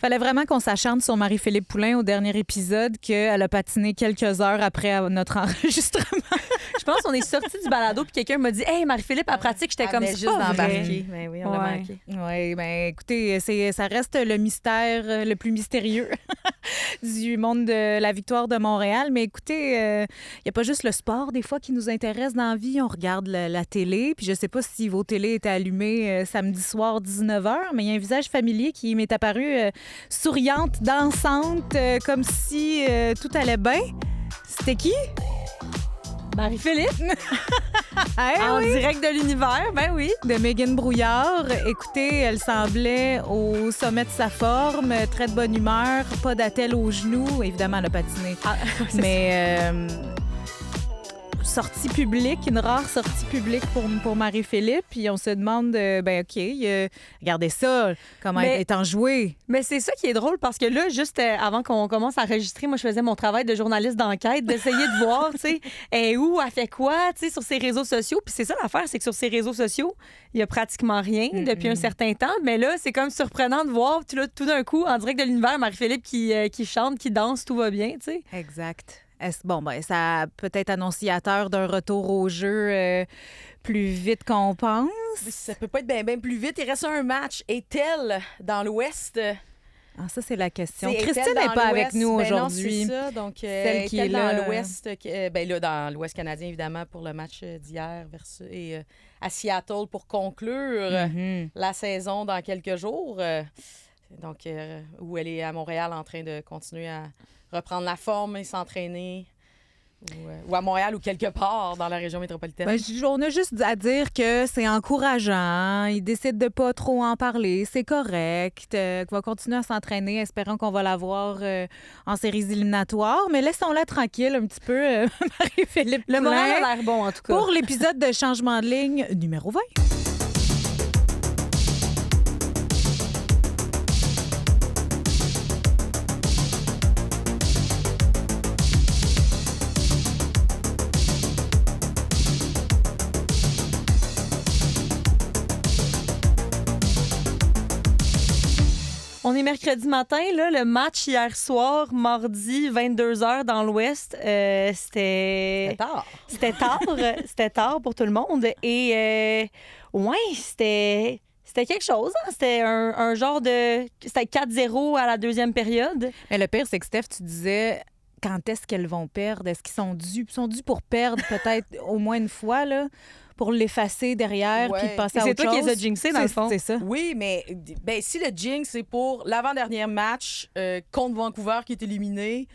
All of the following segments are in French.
Fallait vraiment qu'on s'acharne sur Marie-Philippe Poulin au dernier épisode, qu'elle a patiné quelques heures après notre enregistrement. Je pense qu'on est sorti du balado puis quelqu'un m'a dit « Hey, Marie-Philippe, à pratique, j'étais comme juste ça. » d'embarquer. Ben oui, on l'a manqué. Oui, bien écoutez, ça reste le mystère le plus mystérieux du monde de la victoire de Montréal. Mais écoutez, il n'y a pas juste le sport des fois qui nous intéresse dans la vie. On regarde la télé, puis je sais pas si vos télés étaient allumées samedi soir 19h, mais il y a un visage familier qui m'est apparu souriante, dansante, comme si tout allait bien. C'était qui? Marie-Philippe, Ah, en oui. direct de l'univers, ben oui. De Megan Brouillard. Écoutez, elle semblait au sommet de sa forme, très de bonne humeur, pas d'attelle aux genoux. Évidemment, elle a patiné. Ah, Mais sortie publique, une rare sortie publique pour Marie-Philippe. Puis on se demande, OK, regardez ça, comment Mais- elle est enjouée. Mais c'est ça qui est drôle parce que là, juste avant qu'on commence à enregistrer, moi, je faisais mon travail de journaliste d'enquête, d'essayer de voir, tu sais, elle est où, elle fait quoi, tu sais, sur ses réseaux sociaux. Puis c'est ça l'affaire, c'est que sur ses réseaux sociaux, il y a pratiquement rien depuis un certain temps. Mais là, c'est comme surprenant de voir tout d'un coup, en direct de l'univers, Marie-Philippe qui chante, qui danse, tout va bien, tu sais. Exact. Bon, ben, ça peut être annonciateur d'un retour au jeu plus vite qu'on pense. Ça peut pas être bien plus vite. Il reste un match. Est-elle dans l'Ouest? Ah, ça, c'est la question. C'est Christine est-elle n'est dans pas l'Ouest? avec nous Ben non, aujourd'hui. c'est ça. Donc, Celle qui est-elle est là, dans l'Ouest? Ben là, dans l'Ouest canadien, évidemment, pour le match d'hier et à Seattle pour conclure Mhm. la saison dans quelques jours. Donc, où elle est à Montréal en train de continuer à reprendre la forme et s'entraîner. Ou à Montréal ou quelque part dans la région métropolitaine. Ben, on a juste à dire que c'est encourageant. Il décide de pas trop en parler. C'est correct. Qu'il va continuer à s'entraîner. Espérons qu'on va la voir en séries éliminatoires. Mais laissons-la tranquille un petit peu, Marie-Philippe Le Poulin, moral a l'air bon, en tout cas. pour l'épisode de changement de ligne numéro 20. On est mercredi matin, là, le match hier soir, mardi, 22h dans l'Ouest, C'est tard. C'était tard pour tout le monde. Et ouais, c'était quelque chose. Hein? C'était un genre de... C'était 4-0 à la deuxième période. Mais le pire, c'est que Steph, tu disais quand est-ce qu'elles vont perdre? Est-ce qu'ils sont dus? Ils sont dus pour perdre peut-être au moins une fois, là, pour l'effacer derrière Ouais. puis de passer Et à c'est autre toi qui chose. les as jinxés, dans le fond. C'est ça. Oui, mais si le jinx, c'est pour l'avant-dernier match contre Vancouver qui est éliminé,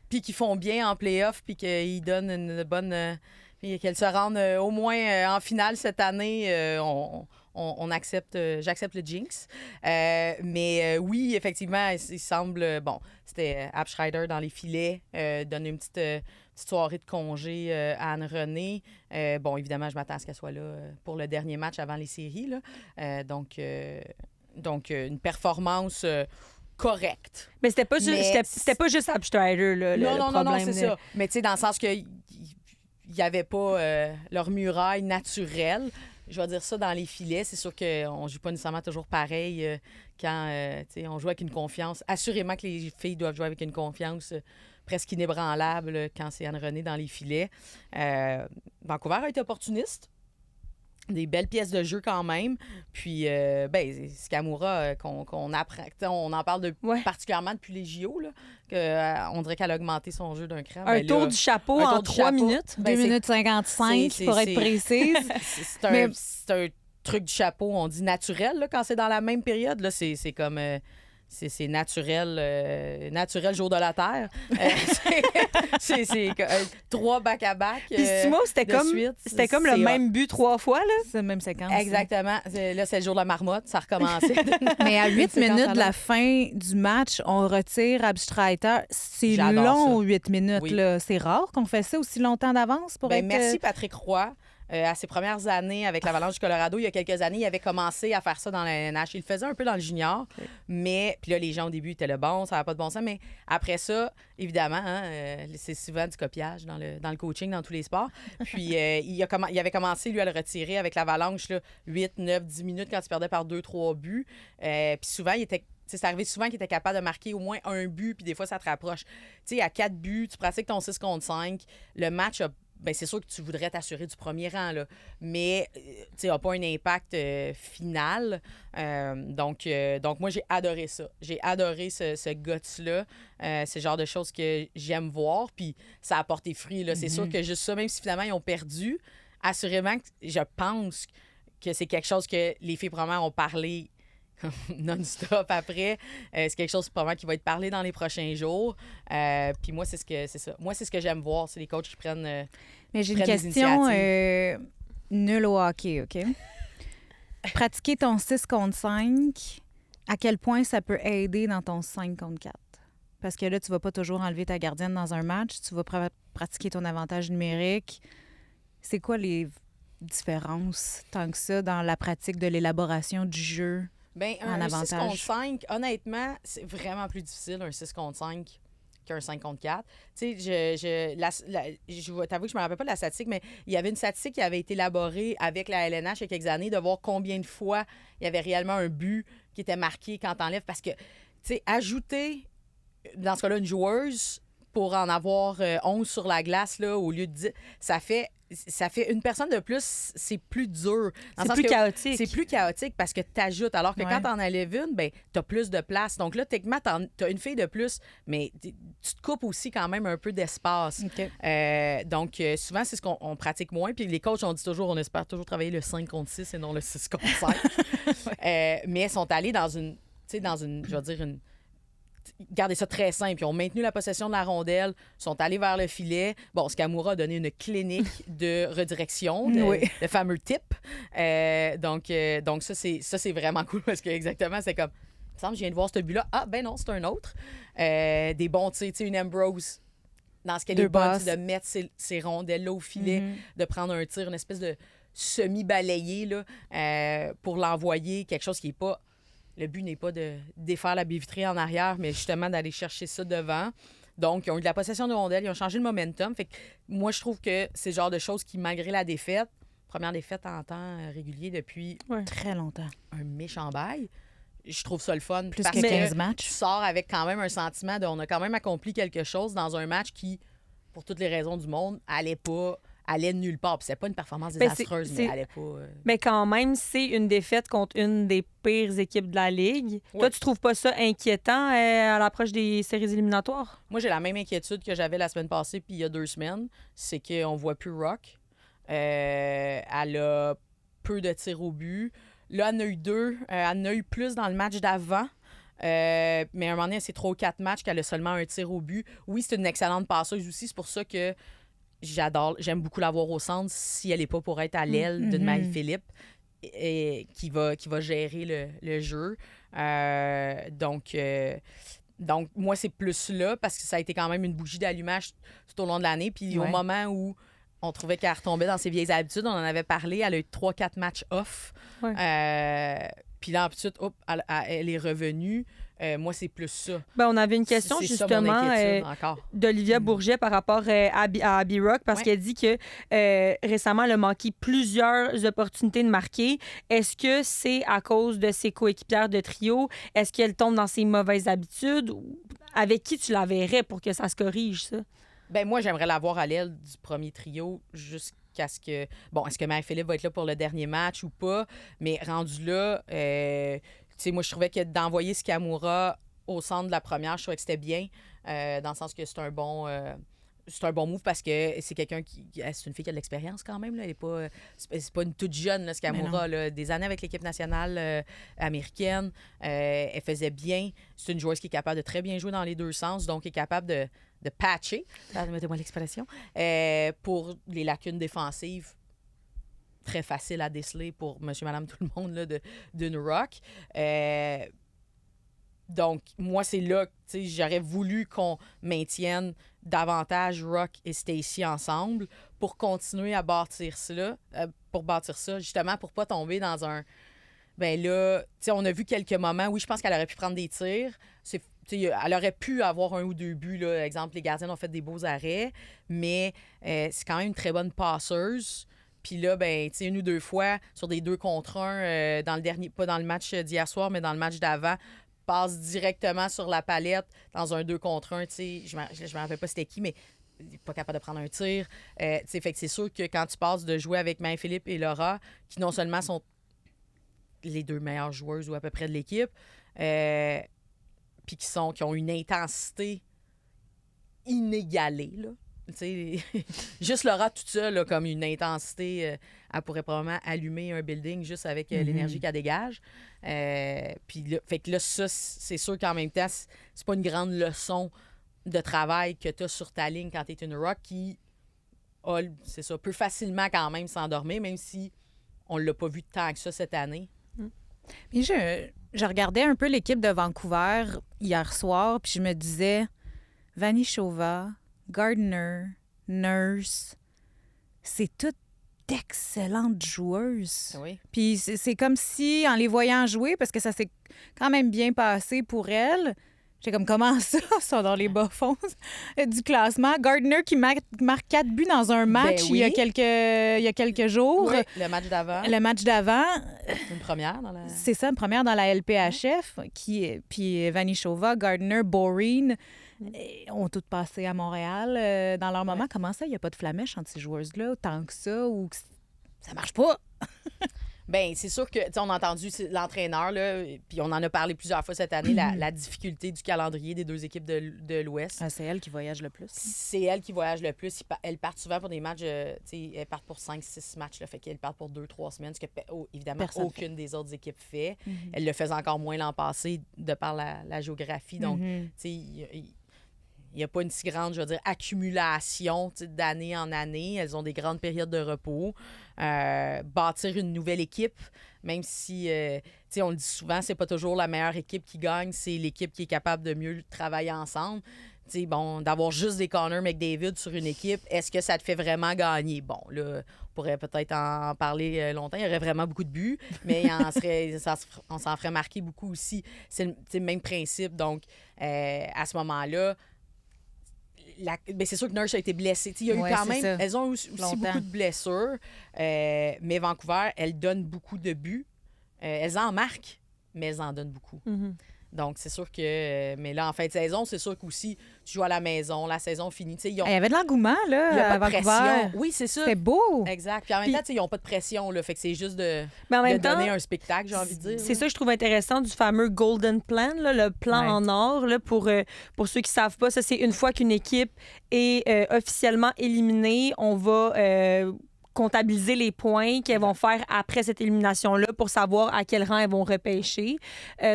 puis qu'ils font bien en play-off, puis qu'ils donnent une bonne... puis qu'elles se rendent au moins en finale cette année, on accepte... J'accepte le jinx. Mais oui, effectivement, il semble... Bon, c'était Abschreider dans les filets, donner une petite soirée de congé à Anne-Renée. Bon, évidemment, je m'attends à ce qu'elle soit là pour le dernier match avant les séries. Là. Donc, une performance correcte. Mais c'était pas, Mais- c'était pas juste Abstrider, là, le Non, problème. c'est ça. Mais tu sais, dans le sens que il n'y avait pas leur muraille naturelle. Je vais dire ça dans les filets. C'est sûr qu'on ne joue pas nécessairement toujours pareil quand tu sais, on joue avec une confiance. Assurément que les filles doivent jouer avec une confiance presque inébranlable quand c'est Anne-Renée dans les filets. Vancouver a été opportuniste. Des belles pièces de jeu quand même. Puis, Skamura, qu'on apprend, on en parle Ouais. particulièrement depuis les JO, là, on dirait qu'elle a augmenté son jeu d'un cran. Un Ben tour là, du chapeau un tour en du 3 chapeau. minutes. 2 minutes 55 c'est- pour être c'est- précise. C'est Mais- c'est un truc du chapeau, on dit naturel, là, quand c'est dans la même période. Là, c'est comme... c'est naturel, naturel jour de la Terre. C'est 3 back-à-back. Puis Simo, c'était de comme, suite. c'était comme le C'est même but 3 fois, là. C'est la même séquence. Exactement. Là, c'est le jour de la marmotte. Ça recommençait. Mais à 8 séquence minutes à de la l'autre. fin du match, on retire Abstreiter. C'est J'adore long, ça. 8 minutes. Oui. Là. C'est rare qu'on fait ça aussi longtemps d'avance pour être... Merci, Patrick Roy. À ses premières années avec l'Avalanche du Colorado, il y a quelques années, il avait commencé à faire ça dans la NH. Il le faisait un peu dans le junior, mais puis là, les gens au début étaient le bon, ça n'avait pas de bon sens, mais après ça, évidemment, hein, c'est souvent du copiage dans le coaching, dans tous les sports. Puis il avait commencé, lui, à le retirer avec l'Avalanche, là, 8, 9, 10 minutes quand il perdait par 2, 3 buts. Puis souvent, il était c'est arrivé souvent qu'il était capable de marquer au moins un but, puis des fois, ça te rapproche. Tu sais, à 4 buts, tu pratiques ton 6 contre 5. Le match c'est sûr que tu voudrais t'assurer du premier rang, là, mais tu n'a pas un impact final. Donc, moi, j'ai adoré ça. J'ai adoré ce guts-là. C'est le genre de choses que j'aime voir, puis ça a porté fruit. Là. C'est sûr que juste ça, même si finalement, ils ont perdu, assurément, je pense que c'est quelque chose que les filles probablement ont parlé non-stop après. C'est quelque chose probablement qui va être parlé dans les prochains jours. Puis moi, c'est ça. Moi, c'est ce que j'aime voir, c'est les coachs qui prennent Mais j'ai une prennent des question initiatives. nulle au hockey, OK? Pratiquer ton 6 contre 5, à quel point ça peut aider dans ton 5 contre 4? Parce que là, tu vas pas toujours enlever ta gardienne dans un match. Tu vas pratiquer ton avantage numérique. C'est quoi les différences, tant que ça, dans la pratique de l'élaboration du jeu? Ben, en un 6 avantage. contre 5, honnêtement, c'est vraiment plus difficile, un 6 contre 5 qu'un 5 contre 4. Tu sais, je vais t'avouer que je me rappelle pas de la statistique, mais il y avait une statistique qui avait été élaborée avec la LNH il y a quelques années, de voir combien de fois il y avait réellement un but qui était marqué quand t'enlèves. Parce que, tu sais, ajouter, dans ce cas-là, une joueuse pour en avoir 11 sur la glace, là, au lieu de 10, ça fait une personne de plus, c'est plus dur. C'est plus chaotique. C'est plus chaotique parce que tu ajoutes. Alors que quand tu en enlèves une, ben, tu as plus de place. Donc là, techniquement, tu as une fille de plus, mais tu te coupes aussi quand même un peu d'espace. OK. Donc, souvent, c'est ce qu'on pratique moins. Puis les coachs, on dit toujours, on espère toujours travailler le 5 contre 6 et non le 6 contre 5. Mais ils sont allés dans une, je veux dire, gardez ça très simple. Ils ont maintenu la possession de la rondelle, sont allés vers le filet. Bon, Scamura a donné une clinique de redirection, le fameux tip. Donc ça, c'est vraiment cool parce que exactement, c'est comme, il me semble que je viens de voir ce but-là. Ah, ben non, c'est un autre. Des bons tirs, tu sais, une Ambrose. Dans ce qu'elle est bonne, c'est de mettre ses rondelles là au filet, de prendre un tir, une espèce de semi-balayé là, pour l'envoyer, quelque chose qui n'est pas... Le but n'est pas de défaire la baie vitrée en arrière, mais justement d'aller chercher ça devant. Donc, ils ont eu de la possession de rondelles, ils ont changé le momentum. Fait que moi, je trouve que c'est le genre de choses qui, malgré la défaite, première défaite en temps régulier depuis très longtemps, un méchant bail, je trouve ça le fun. Plus parce que 15 matchs. Tu sors avec quand même un sentiment de on a quand même accompli quelque chose dans un match qui, pour toutes les raisons du monde, allait nulle part. Puis c'est pas une performance désastreuse, mais elle allait pas... Mais quand même, c'est une défaite contre une des pires équipes de la Ligue. Oui. Toi, tu trouves pas ça inquiétant à l'approche des séries éliminatoires? Moi, j'ai la même inquiétude que j'avais la semaine passée puis il y a 2 semaines. C'est qu'on voit plus Rock. Elle a peu de tirs au but. Là, elle en a eu 2. Elle en a eu plus dans le match d'avant. Mais à un moment donné, c'est 3 ou 4 matchs qu'elle a seulement un tir au but. Oui, c'est une excellente passeuse aussi. C'est pour ça que j'aime beaucoup la voir au centre si elle n'est pas pour être à l'aile de Marie-Philippe qui va gérer le jeu. Donc, moi, c'est plus là parce que ça a été quand même une bougie d'allumage tout au long de l'année. Puis au moment où on trouvait qu'elle retombait dans ses vieilles habitudes, on en avait parlé, elle a eu 3-4 matchs off. Puis là, ensuite, elle est revenue. Moi, c'est plus ça. Ben, on avait une question C'est ça, justement mon inquiétude, encore. d'Olivia Bourget par rapport à Abby Rock parce qu'elle dit que récemment, elle a manqué plusieurs opportunités de marquer. Est-ce que c'est à cause de ses coéquipières de trio? Est-ce qu'elle tombe dans ses mauvaises habitudes? Avec qui tu la verrais pour que ça se corrige, ça? Ben moi, j'aimerais la voir à l'aile du premier trio jusqu'à ce que... Bon, est-ce que Marie-Philippe va être là pour le dernier match ou pas? Mais rendu là, tu sais, moi, je trouvais que d'envoyer Scamura au centre de la première, je trouvais que c'était bien, dans le sens que c'est un bon move parce que c'est quelqu'un c'est une fille qui a de l'expérience quand même. Là. Elle est pas, c'est pas une toute jeune, là, Scamura. Là. Des années avec l'équipe nationale américaine. Elle faisait bien. C'est une joueuse qui est capable de très bien jouer dans les deux sens, donc elle est capable de patcher, mettez-moi l'expression, pour les lacunes défensives. Très facile à déceler pour monsieur, madame, tout le monde là, d'une Rock. Donc, moi, c'est là que j'aurais voulu qu'on maintienne davantage Rock et Stacey ensemble pour continuer à bâtir ça, justement, pour pas tomber dans un... Ben là, tu sais, on a vu quelques moments, oui, je pense qu'elle aurait pu prendre des tirs. Elle aurait pu avoir 1 ou 2 buts, là. Exemple, les gardiens ont fait des beaux arrêts, mais c'est quand même une très bonne passeuse. Puis là, ben, tu sais, 1 ou 2 fois, sur des 2 contre 1, dans le dernier, pas dans le match d'hier soir, mais dans le match d'avant, passe directement sur la palette dans un 2 contre 1. Je me rappelle pas c'était qui, mais il est pas capable de prendre un tir. Fait que c'est sûr que quand tu passes de jouer avec Marie-Philippe et Laura, qui non seulement sont les 2 meilleures joueuses ou à peu près de l'équipe, puis qui ont une intensité inégalée, là. Juste Laura toute seule, là, comme une intensité, elle pourrait probablement allumer un building juste avec l'énergie qu'elle dégage. Puis là, fait que là, ça, c'est sûr qu'en même temps, c'est pas une grande leçon de travail que tu as sur ta ligne quand tu es une rock qui c'est ça, peut facilement quand même s'endormir, même si on l'a pas vu tant que ça cette année. Mais je regardais un peu l'équipe de Vancouver hier soir, puis je me disais, Vanishova, Gardner, Nurse, c'est toutes d'excellentes joueuses. Oui. Puis c'est comme si, en les voyant jouer, parce que ça s'est quand même bien passé pour elles, j'ai comme, comment ça, sont dans les bas-fonds du classement. Gardner qui marque 4 buts dans un match oui. il y a quelques jours. Oui, le match d'avant. Le match d'avant. Une première dans la... C'est ça, une première dans la LPHF. Puis Vanishova, Gardner, Boreen ont toutes passé à Montréal dans leur moment. Comment ça, il n'y a pas de flamèche entre ces joueuses-là, tant que ça, ou que ça marche pas? Bien, c'est sûr que, tu sais, on a entendu l'entraîneur, là, puis on en a parlé plusieurs fois cette année, la difficulté du calendrier des 2 équipes de l'Ouest. Ah, c'est elle qui voyage le plus. C'est elle qui voyage le plus. Elles partent souvent pour des matchs, tu sais, elles partent pour 5-6 matchs, là, fait qu'elles partent pour 2-3 semaines, ce que, évidemment, aucune des autres équipes fait. Elles le faisaient encore moins l'an passé, de par la géographie. Donc, tu sais, il n'y a pas une si grande, je veux dire, accumulation d'année en année. Elles ont des grandes périodes de repos. Bâtir une nouvelle équipe, même si, on le dit souvent, c'est pas toujours la meilleure équipe qui gagne, c'est l'équipe qui est capable de mieux travailler ensemble. Bon, d'avoir juste des Connor McDavid sur une équipe, est-ce que ça te fait vraiment gagner? Bon, là, on pourrait peut-être en parler longtemps. Il y aurait vraiment beaucoup de buts, mais on s'en ferait marquer beaucoup aussi. C'est le même principe. Donc, à ce moment-là, c'est sûr que Nurse a été blessée. Il y a eu quand même... Elles ont aussi beaucoup de blessures, mais Vancouver, elles donnent beaucoup de buts. Elles en marquent, mais elles en donnent beaucoup. Donc, c'est sûr que... mais là, en fin de saison, c'est sûr qu'aussi, tu joues à la maison, la saison finie. Il y avait de l'engouement, là, il y a à pas de Vancouver. pression. Oui, c'est ça. C'était beau. Exact. Puis en même temps, ils n'ont pas de pression, là. Fait que c'est juste de donner un spectacle, j'ai envie de dire. C'est ça que je trouve intéressant du fameux Golden Plan, là, le plan en or. Là, pour ceux qui ne savent pas, ça, c'est une fois qu'une équipe est officiellement éliminée, on va... comptabiliser les points qu'elles vont faire après cette élimination-là pour savoir à quel rang elles vont repêcher.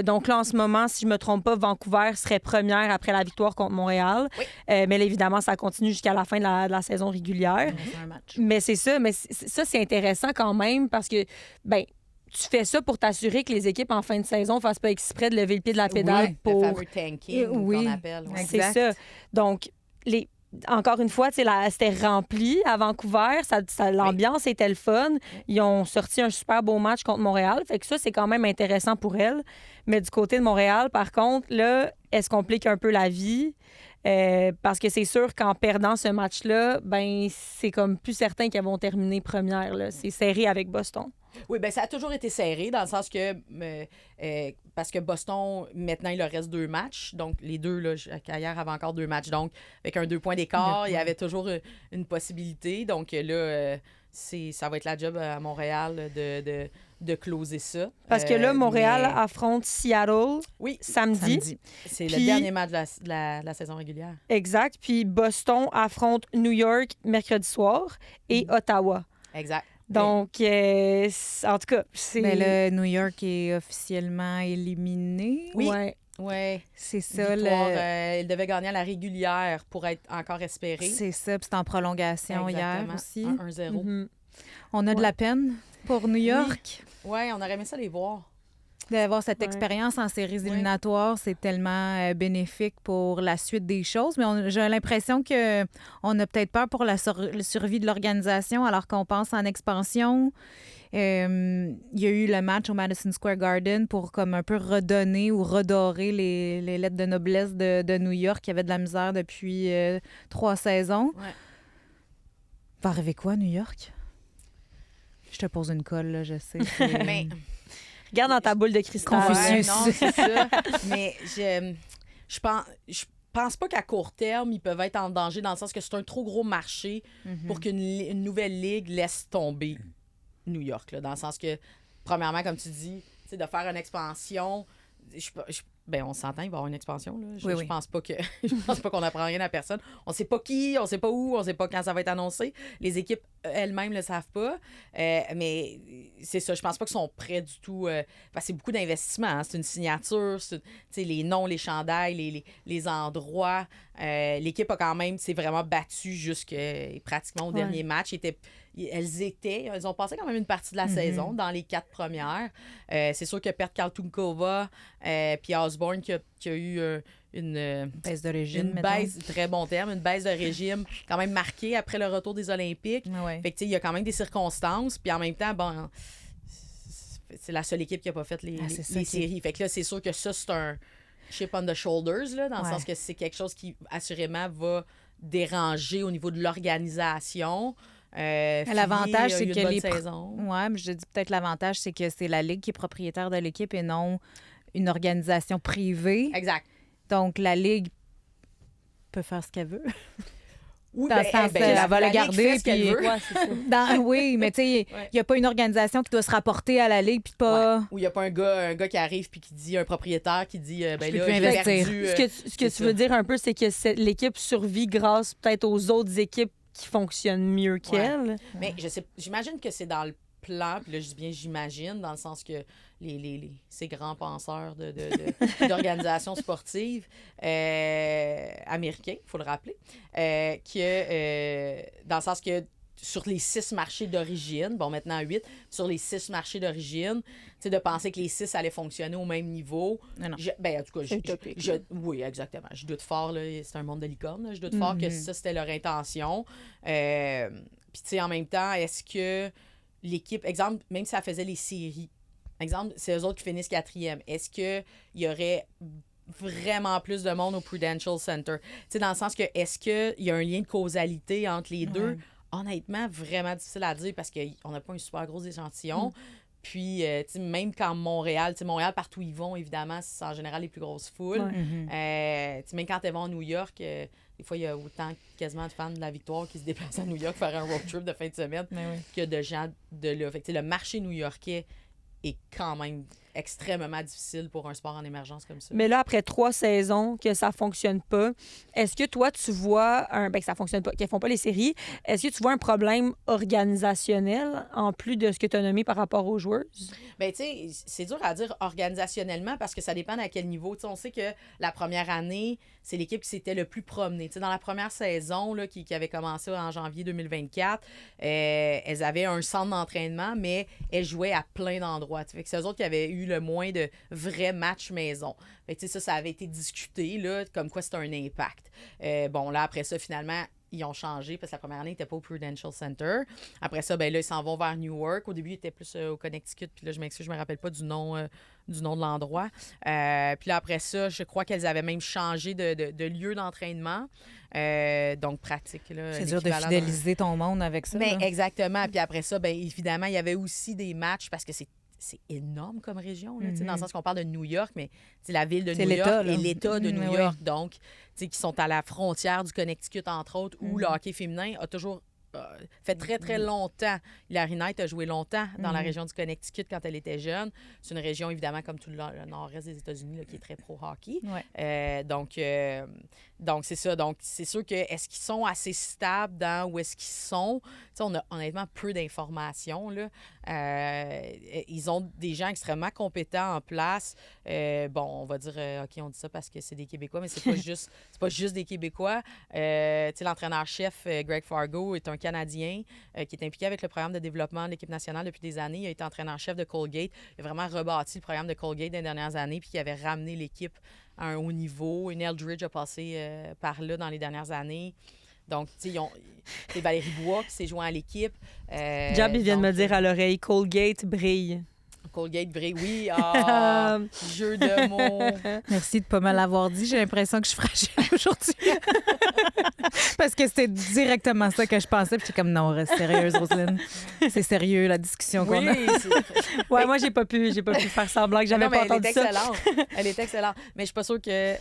Donc là, en ce moment, si je ne me trompe pas, Vancouver serait première après la victoire contre Montréal. Oui. Mais là, évidemment, ça continue jusqu'à la fin de la saison régulière. C'est un match. Mais c'est ça. Mais ça, c'est intéressant quand même parce que, tu fais ça pour t'assurer que les équipes en fin de saison ne fassent pas exprès de lever le pied de la pédale pour... Le fameux tanking qu'on appelle. Ouais. C'est ça. Donc, encore une fois, c'était rempli à Vancouver. L'ambiance était le fun. Ils ont sorti un super beau match contre Montréal. Fait que ça, c'est quand même intéressant pour elles. Mais du côté de Montréal, par contre, là, elles se compliquent un peu la vie. Parce que c'est sûr qu'en perdant ce match-là, c'est comme plus certain qu'elles vont terminer première. Là. C'est serré avec Boston. Oui, ça a toujours été serré dans le sens que parce que Boston, maintenant, il leur reste 2 matchs. Donc, les deux, là, hier, avaient encore 2 matchs. Donc, avec un 2 points d'écart, il y avait toujours une possibilité. Donc, là, ça va être la job à Montréal de closer ça. Parce que là, Montréal affronte Seattle samedi. C'est le dernier match de la saison régulière. Exact. Puis Boston affronte New York mercredi soir et Ottawa. Exact. Donc, en tout cas, c'est... Mais là, New York est officiellement éliminé. Oui. Ouais. C'est ça. Il devait gagner à la régulière pour être encore espéré. C'est ça. Puis c'était en prolongation hier aussi. 1-0. Mm-hmm. On a de la peine pour New York. Oui, on aurait aimé ça les voir. D'avoir cette expérience en séries éliminatoires, c'est tellement bénéfique pour la suite des choses. Mais j'ai l'impression qu'on a peut-être peur pour la survie de l'organisation alors qu'on pense en expansion. Il y a eu le match au Madison Square Garden pour comme un peu redonner ou redorer les lettres de noblesse de New York qui avait de la misère depuis 3 saisons. Ouais. Va arriver quoi, New York? Je te pose une colle, là, je sais. Mais Regarde dans ta boule de cristal. Confucius. Ouais, non, c'est ça. Mais je pense pas qu'à court terme, ils peuvent être en danger dans le sens que c'est un trop gros marché pour qu'une nouvelle ligue laisse tomber New York. Là, dans le sens que, premièrement, comme tu dis, de faire une expansion, ben, on s'entend, il va y avoir une expansion. Là. Je pense pas que je pense pas qu'on apprend rien à personne. On sait pas qui, on sait pas où, on sait pas quand ça va être annoncé. Les équipes elles-mêmes le savent pas. Mais c'est ça, je pense pas qu'ils sont prêts du tout. Parce que c'est beaucoup d'investissement. Hein. C'est une signature, les noms, les chandails, les endroits. L'équipe a quand même s'est vraiment battue pratiquement au dernier match. Elles ont passé quand même une partie de la saison dans les 4 premières. C'est sûr que perdre Kaltunkova puis Osborne qui a eu une baisse de régime. Une baisse, très bon terme, une baisse de régime quand même marquée après le retour des Olympiques. Ouais. Fait que, il y a quand même des circonstances. Puis en même temps, bon, c'est la seule équipe qui n'a pas fait les séries. Fait que là, c'est sûr que ça, c'est un chip on the shoulders, là, dans le sens que c'est quelque chose qui, assurément, va déranger au niveau de l'organisation. L'avantage, c'est que les saison. Ouais, mais je dis peut-être l'avantage, c'est que c'est la Ligue qui est propriétaire de l'équipe et non une organisation privée. Exact. Donc, la Ligue peut faire ce qu'elle veut. Oui, dans le sens, elle va le garder. Puis, oui, mais tu sais, il n'y a pas une organisation qui doit se rapporter à la Ligue, puis pas... Ouais. Ou il n'y a pas un gars qui arrive puis qui dit, un propriétaire qui dit, ben là, plus j'ai investir. perdu... Ce que tu veux dire un peu, c'est que l'équipe survit grâce peut-être aux autres équipes qui fonctionnent mieux qu'elle. Mais j'imagine que c'est dans le plan, puis là, je dis bien j'imagine, dans le sens que ces grands penseurs d'organisations sportives américains, il faut le rappeler, dans le sens que sur les 6 marchés d'origine, bon, maintenant 8, sur les 6 marchés d'origine, tu sais, de penser que les 6 allaient fonctionner au même niveau. Non. En tout cas, oui, exactement. Je doute fort, là, c'est un monde de licorne, là, je doute fort que ça, c'était leur intention. Puis, tu sais, en même temps, est-ce que l'équipe, exemple, même si ça faisait les séries, exemple, c'est eux autres qui finissent 4e, est-ce qu'il y aurait vraiment plus de monde au Prudential Center? Tu sais, dans le sens que, est-ce qu'il y a un lien de causalité entre les deux? Honnêtement, vraiment difficile à dire parce qu'on n'a pas un super gros échantillon. Puis, tu sais, même quand Montréal, partout où ils vont, évidemment, c'est en général les plus grosses foules. Tu sais, même quand elles vont à New York, des fois, il y a autant quasiment de fans de la Victoire qui se déplacent à New York faire un road trip de fin de semaine que de gens de là. Fait que, tu sais, le marché new-yorkais est quand même extrêmement difficile pour un sport en émergence comme ça. Mais là, après 3 saisons que ça fonctionne pas, est-ce que toi, tu vois que ça fonctionne pas, qu'elles font pas les séries, est-ce que tu vois un problème organisationnel en plus de ce que tu as nommé par rapport aux joueuses? Bien, tu sais, c'est dur à dire organisationnellement parce que ça dépend à quel niveau. Tu sais, on sait que la première année, c'est l'équipe qui s'était le plus promenée. Tu sais, dans la première saison là, qui avait commencé en janvier 2024, elles avaient un centre d'entraînement, mais elles jouaient à plein d'endroits. Fait que c'est eux autres qui avaient eu le moins de vrais matchs maison. Fait que, ça avait été discuté, là, comme quoi c'était un impact. Bon, là, après ça, finalement, ils ont changé parce que la première année, ils n'étaient pas au Prudential Center. Après ça, ben là, ils s'en vont vers Newark. Au début, ils étaient plus au Connecticut. Puis là, je m'excuse, je me rappelle pas du nom de l'endroit. Puis là, après ça, je crois qu'elles avaient même changé de lieu d'entraînement. Donc, pratique. Là, c'est dur de fidéliser ton monde avec ça. Mais exactement. Puis après ça, ben évidemment, il y avait aussi des matchs parce que c'est énorme comme région, là, dans le sens qu'on parle de New York, mais la ville de New York et l'État de New York, donc, qui sont à la frontière du Connecticut, entre autres, où le hockey féminin a toujours fait très, très longtemps. Hilary Knight a joué longtemps dans la région du Connecticut quand elle était jeune. C'est une région, évidemment, comme tout le nord-est des États-Unis, là, qui est très pro-hockey. Donc, c'est ça. Donc, c'est sûr que est-ce qu'ils sont assez stables dans où est-ce qu'ils sont? T'sais, on a honnêtement peu d'informations, là. Ils ont des gens extrêmement compétents en place. Bon, on va dire, OK, on dit ça parce que c'est des Québécois, mais c'est pas juste des Québécois. L'entraîneur-chef, Greg Fargo, est un Canadien qui est impliqué avec le programme de développement de l'équipe nationale depuis des années. Il a été entraîneur-chef de Colgate. Il a vraiment rebâti le programme de Colgate dans les dernières années, puis il avait ramené l'équipe à un haut niveau. Une Eldridge a passé par là dans les dernières années. Donc, tu sais, c'est Valérie Bois qui s'est joint à l'équipe. Jab, il vient de me dire à l'oreille, Colgate brille. Colgate brille, oui. Jeu de mots. Merci de pas me l'avoir dit. J'ai l'impression que je suis fragile aujourd'hui. Parce que c'était directement ça que je pensais. Puis j'étais comme, non, reste sérieuse, Roselyne. C'est sérieux, la discussion qu'on a. Ouais, moi, j'ai pas pu faire semblant que j'avais pas entendu ça. Elle est excellente. Mais je suis pas sûre que,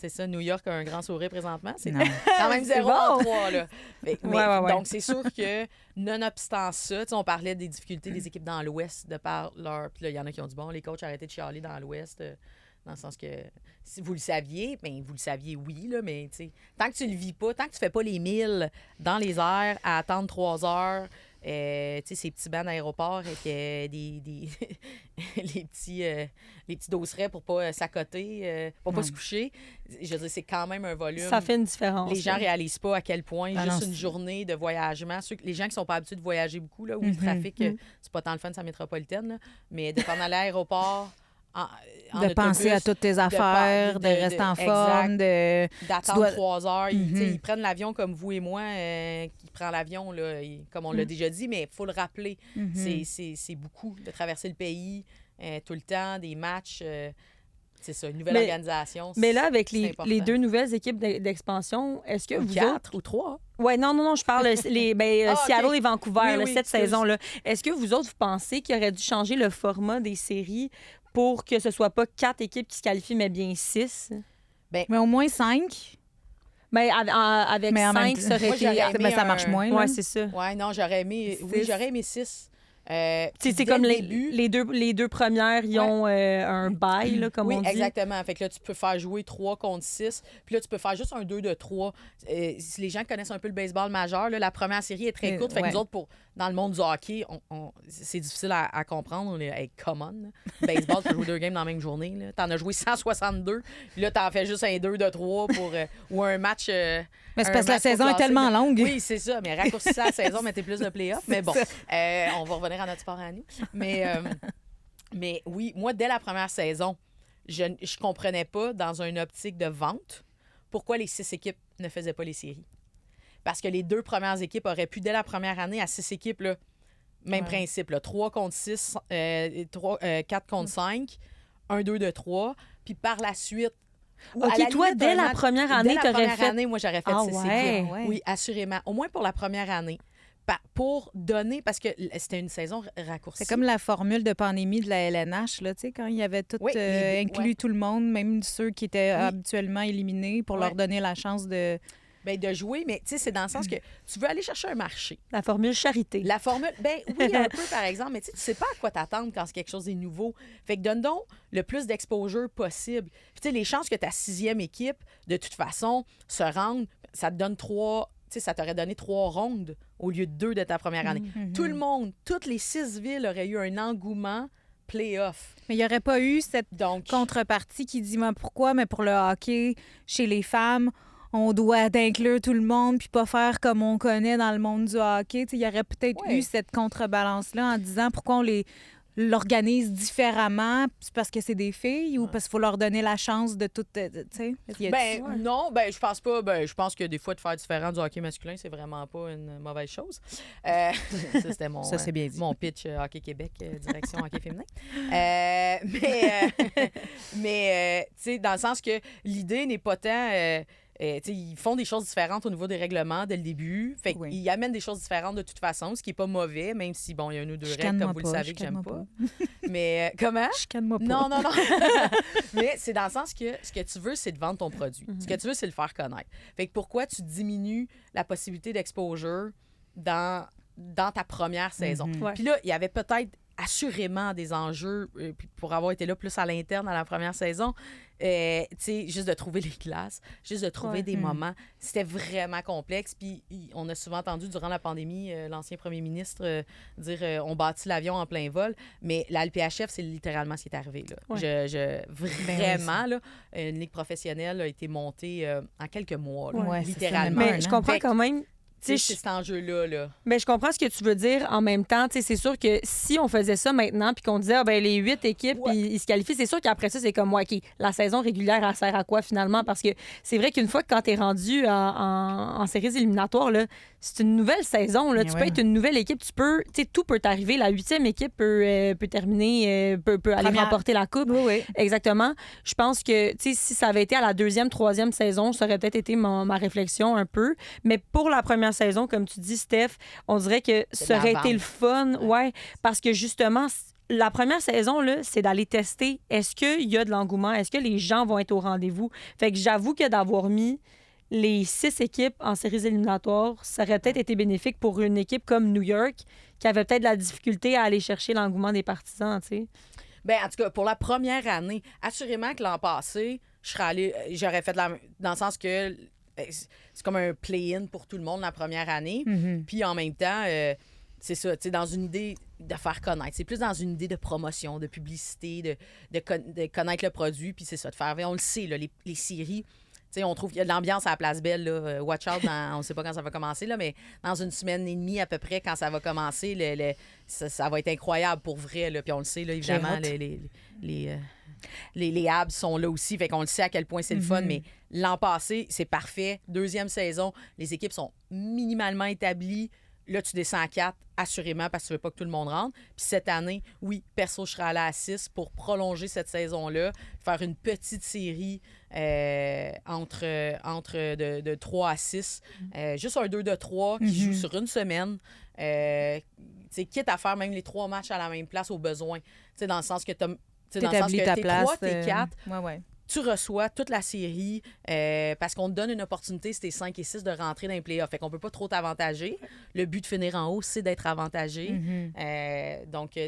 c'est ça, New York a un grand sourire présentement. C'est Non. quand même 0 en bon. 3, là. Mais, Ouais. Donc, c'est sûr que, nonobstant ça, tu sais, on parlait des difficultés des équipes dans l'Ouest de par leur... Puis là, il y en a qui ont dit, bon, les coachs arrêtez de chialer dans l'Ouest, dans le sens que, si vous le saviez, bien, vous le saviez, oui, là, mais, tu sais, tant que tu le vis pas, tant que tu fais pas les 1000 dans les airs à attendre 3 heures, tu sais, ces petits bancs d'aéroport avec les petits dosseraient pour pas s'accoter, pour pas se coucher. Je veux dire, c'est quand même un volume. Ça fait une différence. Les gens réalisent pas à quel point Ah juste non, une journée de voyagement, les gens qui sont pas habitués de voyager beaucoup, là, où le trafic, c'est pas tant le fun de sa métropolitaine, là, mais de prendre à l'aéroport... En de autobus, penser à toutes tes affaires, de rester en forme, d'attendre 3 heures. Mm-hmm. Ils prennent l'avion comme vous et moi, qui prend l'avion, là, comme on l'a déjà dit, mais il faut le rappeler. C'est beaucoup de traverser le pays tout le temps, des matchs. C'est ça, une nouvelle organisation. Mais là, avec c'est les important. 2 nouvelles équipes d'expansion, est-ce que vous 4 autres... ou 3? Oui, non, je parle Seattle OK. et Vancouver, Oui, cette excuse. saison-là. Est-ce que vous autres, vous pensez qu'il aurait dû changer le format des séries pour que ce soit pas 4 équipes qui se qualifient, mais bien 6? Mais au moins 5. Mais avec Mais en même 5, temps- ça aurait Moi, été... j'aurais aimé ça marche moins. là. Ouais, c'est ça. Oui, non, j'aurais aimé... Oui, Six. j'aurais aimé 6. C'est comme les deux premières, ils ont un bail, là, comme oui, on dit. exactement. Fait que là, tu peux faire jouer 3 contre 6. Puis là, tu peux faire juste un 2 de 3. Si les gens connaissent un peu le baseball majeur, là, la première série est très courte. Fait que ouais. nous autres, dans le monde du hockey, c'est difficile à comprendre. On est hey, common. Là. Baseball, tu peux jouer 2 games dans la même journée. Là. T'en as joué 162. Puis là, t'en fais juste un 2 de 3 pour, ou un match... Mais c'est parce que la saison est tellement longue. Oui, c'est ça. Mais raccourcir la saison, mettez plus de playoffs. Mais bon, on va revenir à notre sport à nous. Mais oui, moi, dès la première saison, je comprenais pas, dans une optique de vente, pourquoi les 6 équipes ne faisaient pas les séries. Parce que les 2 premières équipes auraient pu, dès la première année, à 6 équipes, là, même principe, là, 3 contre 6, 4 contre 5, 1, 2 de 3. Puis par la suite... OK, toi, dès la première année, tu aurais t'aurais fait... fait... année, moi, j'aurais fait Ah 6 ouais? équipes. Oui, assurément. Au moins pour la première année. Pour donner... Parce que c'était une saison raccourcie. C'est comme la formule de pandémie de la LNH, là, tu sais, quand il y avait tout Oui, inclus tout le monde, même ceux qui étaient habituellement éliminés, pour leur donner la chance de... Bien, de jouer, mais tu sais, c'est dans le sens que tu veux aller chercher un marché. La formule charité. La formule, ben oui, un peu, par exemple, mais tu sais pas à quoi t'attendre quand quelque chose est nouveau. Fait que donne donc le plus d'exposure possible. Puis tu sais, les chances que ta 6e équipe, de toute façon, se rende, ça te donne 3... Tu sais, ça t'aurait donné 3 rondes au lieu de 2 de ta première année. Tout le monde, toutes les 6 villes auraient eu un engouement play-off. Mais il n'y aurait pas eu cette Donc, contrepartie qui dit mais pourquoi, mais pour le hockey, chez les femmes, on doit inclure tout le monde puis pas faire comme on connaît dans le monde du hockey. Il y aurait peut-être eu cette contrebalance-là en disant pourquoi on l'organise différemment, c'est parce que c'est des filles ou parce qu'il faut leur donner la chance de tout, tu sais? non, je pense pas. Je pense que des fois, de faire différent du hockey masculin, c'est vraiment pas une mauvaise chose. Ça, c'était mon, Ça, c'est bien dit. mon pitch Hockey Québec, direction hockey féminin. Mais tu sais, dans le sens que l'idée n'est pas tant... ils font des choses différentes au niveau des règlements dès le début. Fait qu'ils amènent des choses différentes de toute façon, ce qui n'est pas mauvais, même si, bon, il y a une ou deux règles, comme vous le savez, que j'aime pas. Mais comment? Chicane-moi pas. Non. Mais c'est dans le sens que ce que tu veux, c'est de vendre ton produit. Ce que tu veux, c'est le faire connaître. Fait que pourquoi tu diminues la possibilité d'exposure dans ta première saison? Puis là, il y avait peut-être assurément des enjeux, puis pour avoir été là plus à l'interne à la première saison, tu sais, juste de trouver les classes, juste de trouver des moments. C'était vraiment complexe. Puis on a souvent entendu durant la pandémie l'ancien premier ministre dire on bâtit l'avion en plein vol. Mais la LPHF, c'est littéralement ce qui est arrivé. Là. Vraiment, là, une ligue professionnelle a été montée en quelques mois, là, littéralement. Mais je comprends quand même... C'est cet enjeu-là. Là. Mais je comprends ce que tu veux dire. En même temps, c'est sûr que si on faisait ça maintenant puis qu'on disait les 8 équipes ils se qualifient, c'est sûr qu'après ça, c'est comme OK, la saison régulière, elle sert à quoi finalement? Parce que c'est vrai qu'une fois que quand tu es rendu en séries éliminatoires, là, c'est une nouvelle saison. Là. Mais Tu ouais. peux être une nouvelle équipe. Tout peut t'arriver. La 8e équipe peut terminer, peut aller Première. remporter la Coupe. Oui, oui. Exactement. Je pense que si ça avait été à la 2e, 3e saison, ça aurait peut-être été ma réflexion un peu. Mais pour la première saison, comme tu dis, Steph, on dirait que C'est ça de aurait la été le vente. fun. Ouais, parce que justement, la première saison, là, c'est d'aller tester est-ce qu'il y a de l'engouement, est-ce que les gens vont être au rendez-vous. Fait que j'avoue que d'avoir mis les 6 équipes en séries éliminatoires, ça aurait peut-être été bénéfique pour une équipe comme New York qui avait peut-être de la difficulté à aller chercher l'engouement des partisans, tu sais. Ben, en tout cas, pour la première année, assurément que l'an passé, j'aurais fait dans le sens que c'est comme un play-in pour tout le monde la première année. Mhm. Puis en même temps, c'est ça, tu sais, dans une idée de faire connaître. C'est plus dans une idée de promotion, de publicité, de connaître le produit. Puis c'est ça, de faire. On le sait, là, les séries. Tu sais, on trouve qu'il y a de l'ambiance à la Place Belle. Là. Watch out, on ne sait pas quand ça va commencer, là, mais dans une semaine et demie à peu près, quand ça va commencer, ça va être incroyable pour vrai. Là. Puis on le sait, là, évidemment, hâte. les Habs sont là aussi. Fait qu'on le sait à quel point c'est le fun. Mais l'an passé, c'est parfait. 2e saison, les équipes sont minimalement établies. Là, tu descends à 4, assurément, parce que tu veux pas que tout le monde rentre. Puis cette année, oui, perso, je serai allée à 6 pour prolonger cette saison-là, faire une petite série entre de 3 à 6. Juste un 2 de 3 qui joue sur une semaine. Tu sais, quitte à faire même les 3 matchs à la même place au besoin. Tu sais, dans le sens que T'établis ta t'es place. 3, t'es 4, Ouais, ouais. tu reçois toute la série parce qu'on te donne une opportunité, si t'es 5 et 6, de rentrer dans les playoffs. Fait qu'on peut pas trop t'avantager. Le but de finir en haut, c'est d'être avantagé. Donc,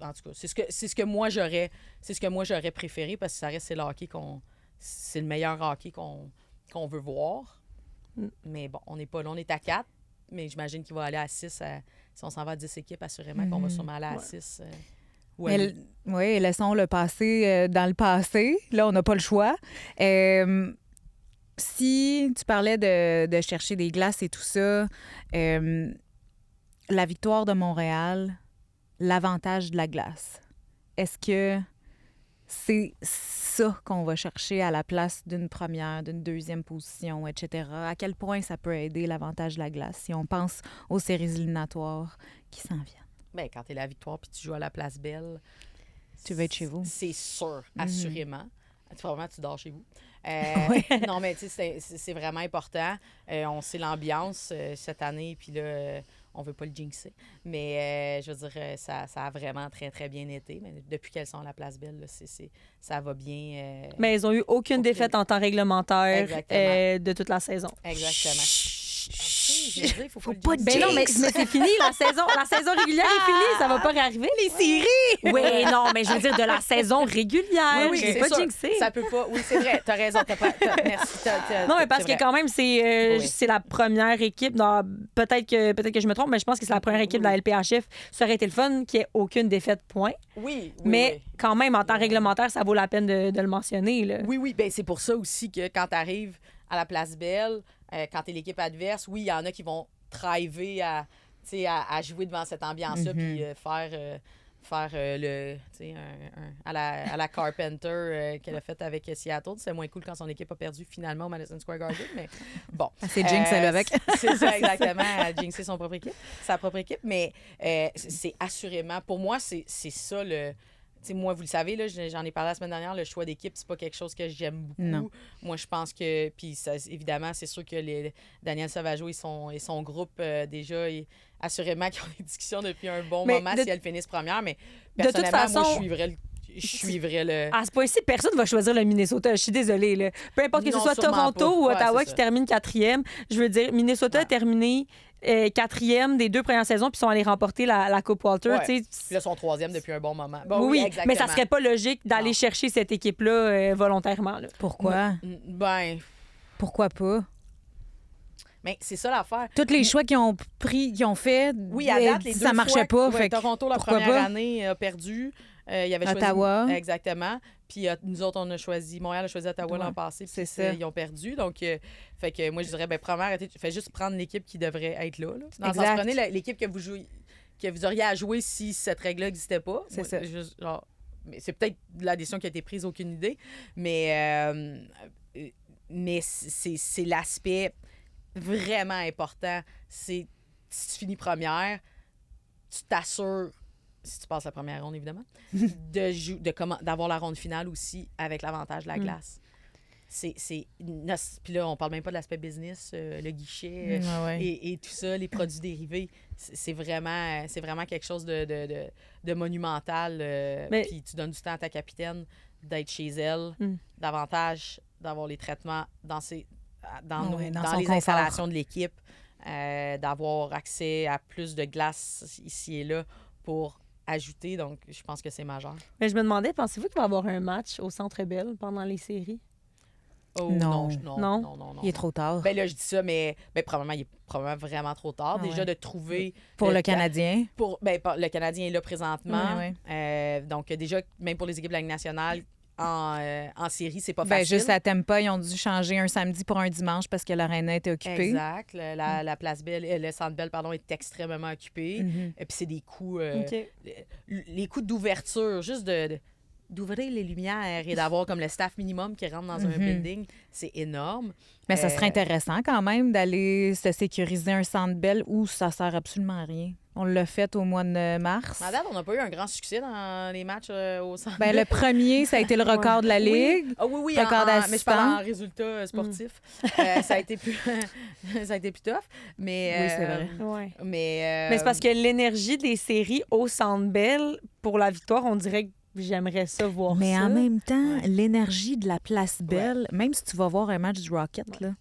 en tout cas, c'est ce que moi j'aurais préféré parce que ça reste c'est le hockey c'est le meilleur hockey qu'on veut voir. Mais bon, on n'est pas là, on est à 4. Mais j'imagine qu'il va aller à 6. Si on s'en va à 10 équipes, assurément qu'on va sûrement aller à 6. Oui, laissons le passé dans le passé. Là, on n'a pas le choix. Si tu parlais de chercher des glaces et tout ça, la victoire de Montréal, l'avantage de la glace, est-ce que c'est ça qu'on va chercher à la place d'une première, d'une deuxième position, etc.? À quel point ça peut aider l'avantage de la glace si on pense aux séries éliminatoires qui s'en viennent? Ben, quand t'es la victoire puis tu joues à la Place Belle, Tu vas être chez vous. c'est sûr, assurément. Probablement, tu dors chez vous. Non, mais tu sais, c'est vraiment important. On sait l'ambiance cette année, puis là, on veut pas le jinxer. Mais je veux dire, ça a vraiment très, très bien été. Mais depuis qu'elles sont à la Place Belle, là, ça va bien. Mais ils ont eu aucune défaite en temps réglementaire Exactement. de toute la saison. Exactement. Je veux dire, il faut pas le Ben non, mais c'est fini, la saison régulière est finie, ça va pas réarriver. Les séries! Oui, non, mais je veux dire de la saison régulière. Oui, je vais c'est pas sûr. jinxer. Ça peut pas. Oui, c'est vrai. T'as raison. Merci. Non, mais parce que quand même, Oui. c'est la première équipe. Non, peut-être que je me trompe, mais je pense que c'est la première équipe de la LPHF. Ça aurait été le fun qu'il n'y ait aucune défaite, point. Oui. Mais quand même, en temps réglementaire, ça vaut la peine de le mentionner. Là. Oui. Ben, c'est pour ça aussi que quand tu arrives à la Place Belle, quand tu es l'équipe adverse, oui, il y en a qui vont thriver à jouer devant cette ambiance-là puis faire à la Carpenter qu'elle a fait avec Seattle. C'est moins cool quand son équipe a perdu finalement au Madison Square Garden, mais bon. C'est jinx, elle, avec. C'est ça, exactement. Elle a jinxé sa propre équipe. Mais c'est assurément, pour moi, c'est ça le... T'sais, moi, vous le savez, là, j'en ai parlé la semaine dernière, le choix d'équipe, c'est pas quelque chose que j'aime beaucoup. Non. Moi, je pense que, puis évidemment, c'est sûr que Daniel Sauvageau et son groupe, déjà, assurément, qui ont des discussions depuis un bon moment si elles finissent première, mais personnellement, toute façon, moi, je suivrais le... À ce point-ci, personne ne va choisir le Minnesota. Je suis désolée. Là. Peu importe que ce Non, soit sûrement Toronto pas. ou Ouais, Ottawa c'est qui ça. termine 4e, je veux dire, Minnesota a terminé 4e des 2 premières saisons puis sont allés remporter la Coupe Walter. Ouais. tu sais. Puis là, ils sont 3e depuis un bon moment. Bon, Oui, exactement. mais ça serait pas logique d'aller Non. chercher cette équipe-là volontairement. Là. Pourquoi? Ben, Pourquoi pas? mais c'est ça l'affaire. Tous les choix qu'ils ont fait, Oui, à date, les ça deux marchait fois, pas. ouais, Fait que Toronto, la pourquoi première pas? année, a perdu. Il y avait Ottawa. choisi... Exactement. Puis nous autres, on a choisi... Montréal a choisi Ottawa l'an passé. c'est Puis ça. ils ont perdu. Donc, fait que moi, je dirais, première, fais juste prendre l'équipe qui devrait être là. Dans le sens, Exact. prenez l'équipe que vous auriez à jouer si cette règle-là n'existait pas. C'est Moi, ça. mais c'est peut-être la décision qui a été prise, aucune idée. Mais c'est l'aspect vraiment important, c'est si tu finis première, tu t'assures, si tu passes la première ronde, évidemment, d'avoir la ronde finale aussi avec l'avantage de la glace. Puis là, on parle même pas de l'aspect business, le guichet et tout ça, les produits dérivés. C'est vraiment quelque chose de monumental. Puis tu donnes du temps à ta capitaine d'être chez elle, davantage d'avoir les traitements dans les installations de l'équipe, d'avoir accès à plus de glace ici et là pour ajouter. Donc, je pense que c'est majeur. Mais je me demandais, pensez-vous qu'il va y avoir un match au Centre Bell pendant les séries? Oh, non. Il est trop tard. Ben là, je dis ça, mais probablement, il est probablement vraiment trop tard. Déjà, de trouver... Pour le Canadien. Le Canadien est là présentement. Oui. Donc, déjà, même pour les équipes de la Ligue nationale, en série, c'est pas facile. Juste à Tampa, ils ont dû changer un samedi pour un dimanche parce que l'aréna était occupée. Exact. La place Bell, le Centre Bell, pardon, est extrêmement occupé. Et puis, c'est des coûts... les coûts d'ouverture, juste d'ouvrir les lumières et d'avoir comme le staff minimum qui rentre dans un building, c'est énorme. Mais ça serait intéressant quand même d'aller se sécuriser un Centre Bell où ça sert absolument à rien. On l'a fait au mois de mars. À date, on n'a pas eu un grand succès dans les matchs au Centre Bell. Le premier, ça a été le record de la Ligue. Oui. Record d'assistants. Mais je parle en résultat sportif. Ça a été plus tough. Mais, oui, c'est vrai. Mais c'est parce que l'énergie des séries au Centre Bell, pour la victoire, on dirait que j'aimerais ça voir mais ça. en même temps, l'énergie de la place Bell, même si tu vas voir un match du Rocket, là,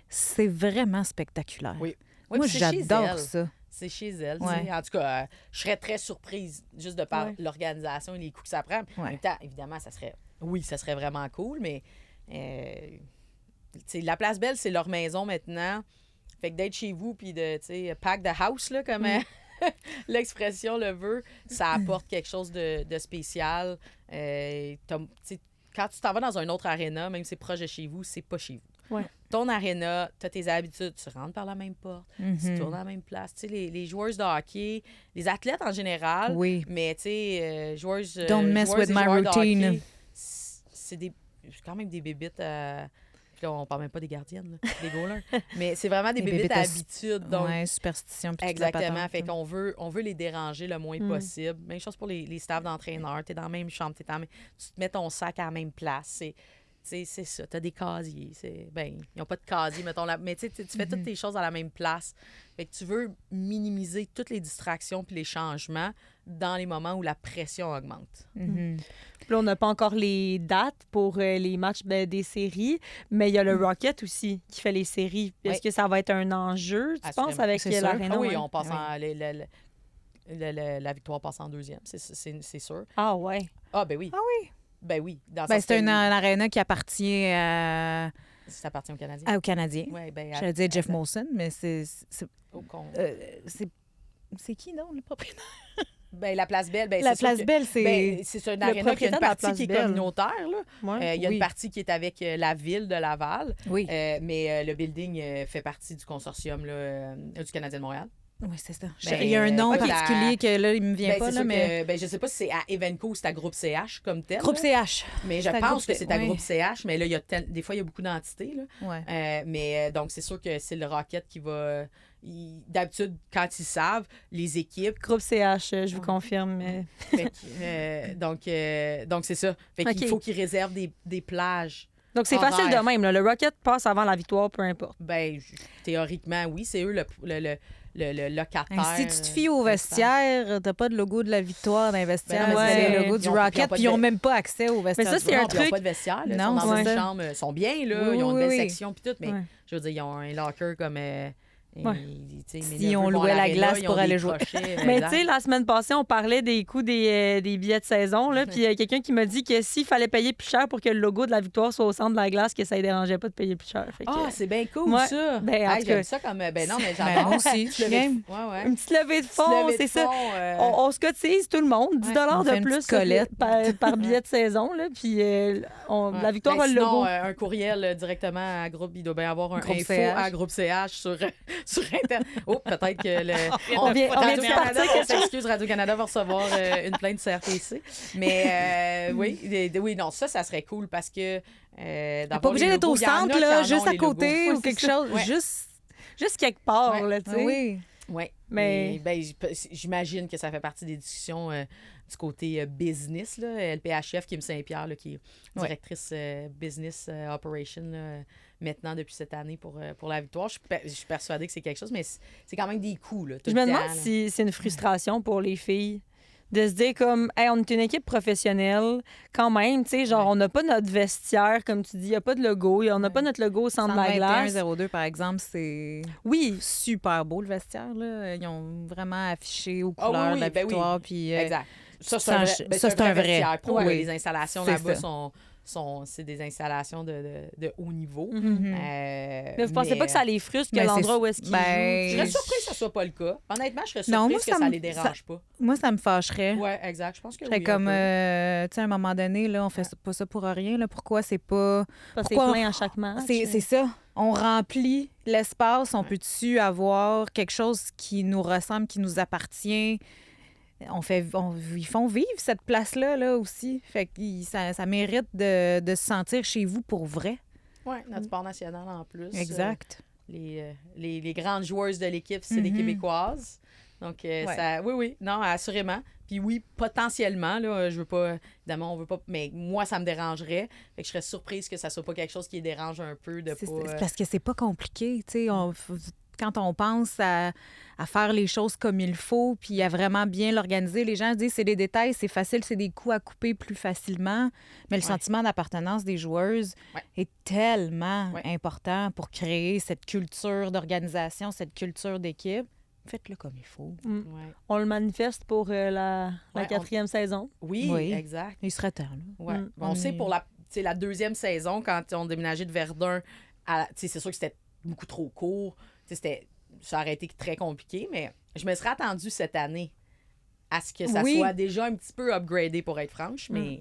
c'est vraiment spectaculaire. Oui, moi, j'adore ça. C'est chez elle. En tout cas, je serais très surprise juste de par l'organisation et les coups que ça prend. En même temps, évidemment, ça serait vraiment cool, mais la place Bell, c'est leur maison maintenant. Fait que d'être chez vous puis de pack the house, là, comme l'expression le veut, ça apporte quelque chose de spécial. Quand tu t'en vas dans un autre aréna, même si c'est proche de chez vous, c'est pas chez vous. Ouais. Ton aréna, tu as tes habitudes, tu rentres par la même porte, tu tournes à la même place. Tu sais, les joueurs de hockey, les athlètes en général, mais tu sais, joueurs Don't mess with my routine. Hockey, c'est quand même des bébites. Puis là, on parle même pas des gardiennes, là, des goalers. Mais c'est vraiment des bébites à habitude. Oui, superstition. Exactement. Fait qu'on veut les déranger le moins possible. Même chose pour les staffs d'entraîneurs. Tu es dans la même chambre, tu te mets ton sac à la même place. C'est ça. Tu as des casiers. Ils n'ont pas de casier, mettons. Mais tu fais toutes tes choses à la même place. Fait que tu veux minimiser toutes les distractions puis les changements dans les moments où la pression augmente. Là, on n'a pas encore les dates pour les matchs des séries, mais il y a le Rocket aussi qui fait les séries. Est-ce que ça va être un enjeu, tu penses, avec l'aréna? Oui, on passe la victoire passe en deuxième, c'est sûr. Ah ouais. Ah ben oui. Ah oui. Ben oui. C'est un aréna qui appartient ça appartient aux Canadiens. Aux Canadiens. Ouais, j'allais dire Jeff Molson, mais c'est qui, non, le propriétaire? La place Bell, la place Bell, c'est un aréna qui a une partie qui est communautaire. Il y a une partie qui est avec la ville de Laval. Oui. Mais le building fait partie du consortium du Canadien de Montréal. Oui, c'est ça. Il y a un nom particulier que là, il me vient pas. Là, mais... je sais pas si c'est à Evenco ou c'est à Groupe CH comme tel. Groupe CH. Mais je pense que c'est à Groupe CH. Mais là, des fois, il y a beaucoup d'entités. Mais donc, c'est sûr que c'est le Rocket qui va... D'habitude, quand ils savent, les équipes... Groupe CH, je vous confirme. Donc, c'est ça. Fait qu'il faut qu'ils réservent des plages. Donc, c'est facile de même. Là. Le Rocket passe avant la victoire, peu importe. Théoriquement, oui. C'est eux le locataire. Si tu te fies au vestiaire, t'as pas de logo de la victoire dans les vestiaires. C'est le logo du Rocket, puis ils n'ont même pas accès au vestiaire. Mais ça, c'est un truc. Ils n'ont pas de vestiaire. Là. Non, ils sont dans une chambre. Ils sont bien, là. Ils ont une belle section, puis tout. Mais je veux dire, ils ont un locker comme... Si on louait la glace pour aller jouer. Mais tu sais, la semaine passée, on parlait des coûts des billets de saison. Puis il y a quelqu'un qui m'a dit que s'il fallait payer plus cher pour que le logo de la victoire soit au centre de la glace, que ça ne dérangeait pas de payer plus cher. C'est bien cool, ça. J'aime ça comme... non, mais j'adore. Moi aussi. Une petite levée de fonds, c'est ça. On se cotise tout le monde, 10 de plus par billet de saison. Puis la victoire a le logo. Un courriel directement à Groupe. Il doit bien avoir un info à Groupe CH sur Internet. Peut-être que on vient de partir. On s'excuse, Radio-Canada va recevoir une plainte sur RTC. Mais oui, non, ça serait cool parce que... pas obligé d'être au centre, là, juste à côté ou quelque chose. juste quelque part, Ouais. là, tu sais. Oui. Oui. Mais- Ben, j'imagine que ça fait partie des discussions du côté business. Là. LPHF, Kim Saint-Pierre, là, qui est directrice business operation là, maintenant depuis cette année pour la victoire. Je suis persuadée que c'est quelque chose, mais c'est quand même des coups. Là, tout Je le me temps, demande là. si c'est une frustration pour les filles de se dire comme, hey, on est une équipe professionnelle, quand même, tu sais, genre, Ouais. on n'a pas notre vestiaire, comme tu dis, il n'y a pas de logo, on n'a pas notre logo au centre de la glace. 121-02, par exemple, c'est Oui, super beau, le vestiaire. Là. Ils ont vraiment affiché aux Ah oui, couleurs oui, de la ben oui. victoire. Puis, Exact. Ça, c'est ça, un vrai, c'est un vrai. vestiaire pro. Ouais. Là. Les installations C'est là-bas ça. c'est des installations de haut niveau. Mhm. mais vous pensez pas que ça les frustre, que Ben, l'endroit c'est- où est-ce qu'ils ben, Je jouent? serais surprise que ça soit pas le cas. Honnêtement, je serais Non, surprise moi, que ça ça me- les dérange pas. Moi, ça me fâcherait. Oui, exact. Je pense que Je serais oui. comme, un peu. tu sais, à un moment donné, là, on fait pas ça pour rien. Là. Pourquoi c'est pas... Parce que c'est pourquoi plein à chaque match. C'est ça. On remplit l'espace. On peut-tu avoir quelque chose qui nous ressemble, qui nous appartient? Ils font vivre cette place-là là, aussi. Fait que ça mérite de se sentir chez vous pour vrai. Oui, notre sport national en plus. Exact. Les grandes joueuses de l'équipe, c'est des Mhm. Québécoises. Donc, oui, non, assurément. Puis oui, potentiellement, là, je veux pas, évidemment, on veut pas, mais moi, ça me dérangerait. Fait que je serais surprise que ça soit pas quelque chose qui les dérange un peu de C'est pas... parce que c'est pas compliqué. Tu sais, quand on pense à faire les choses comme il faut, puis à vraiment bien l'organiser, les gens disent c'est des détails, c'est facile, c'est des coups à couper plus facilement. Mais le sentiment d'appartenance des joueuses est tellement important pour créer cette culture d'organisation, cette culture d'équipe. Faites-le comme il faut. Mm. Ouais. On le manifeste pour la Ouais, 4e saison. Oui, Oui. exact. Il serait temps, là. Ouais. Mm. On sait pour la deuxième saison, quand on déménageait de Verdun, c'est sûr que c'était beaucoup trop court. Ça aurait été très compliqué, mais je me serais attendue cette année à ce que ça soit déjà un petit peu upgradé, pour être franche, mais...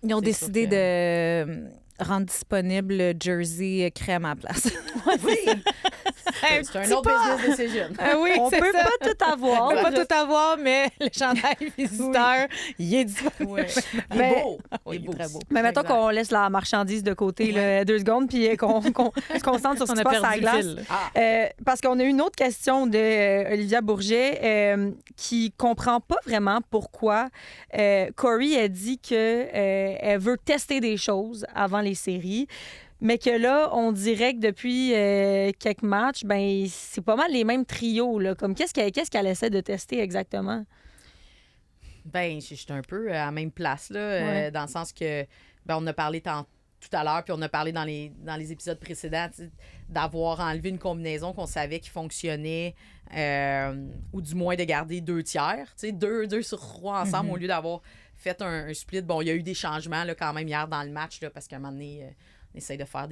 Ils ont C'est décidé sûr de rendre disponible le jersey crème à la place. Oui! C'est un autre business decision. Oui, On c'est peut ça. pas tout avoir. On peut pas tout avoir, mais le chandail visiteur, il est disponible. Ouais. Il Mais- est beau. Oui, il est très beau. Mais mettons Exact. qu'on laisse la marchandise de côté là, 2 secondes puis qu'on se concentre sur ce On qui a se passe à la perdu glace. le fil. Ah, Parce qu'on a eu une autre question de Olivia Bourget qui comprend pas vraiment pourquoi Corey a dit que elle veut tester des choses avant les séries. Mais que là, on dirait que depuis quelques matchs, ben c'est pas mal les mêmes trios. Là. Comme qu'est-ce qu'elle essaie de tester exactement? ben, je suis un peu à la même place, là, Ouais. dans le sens que, ben, on a parlé tout à l'heure, puis on a parlé dans les épisodes précédents, tu sais, d'avoir enlevé une combinaison qu'on savait qui fonctionnait, ou du moins de garder 2 tiers, tu sais, deux sur 3 ensemble, au lieu d'avoir fait un split. Bon, il y a eu des changements là, quand même hier dans le match, là, parce qu'à un moment donné, on essaye de faire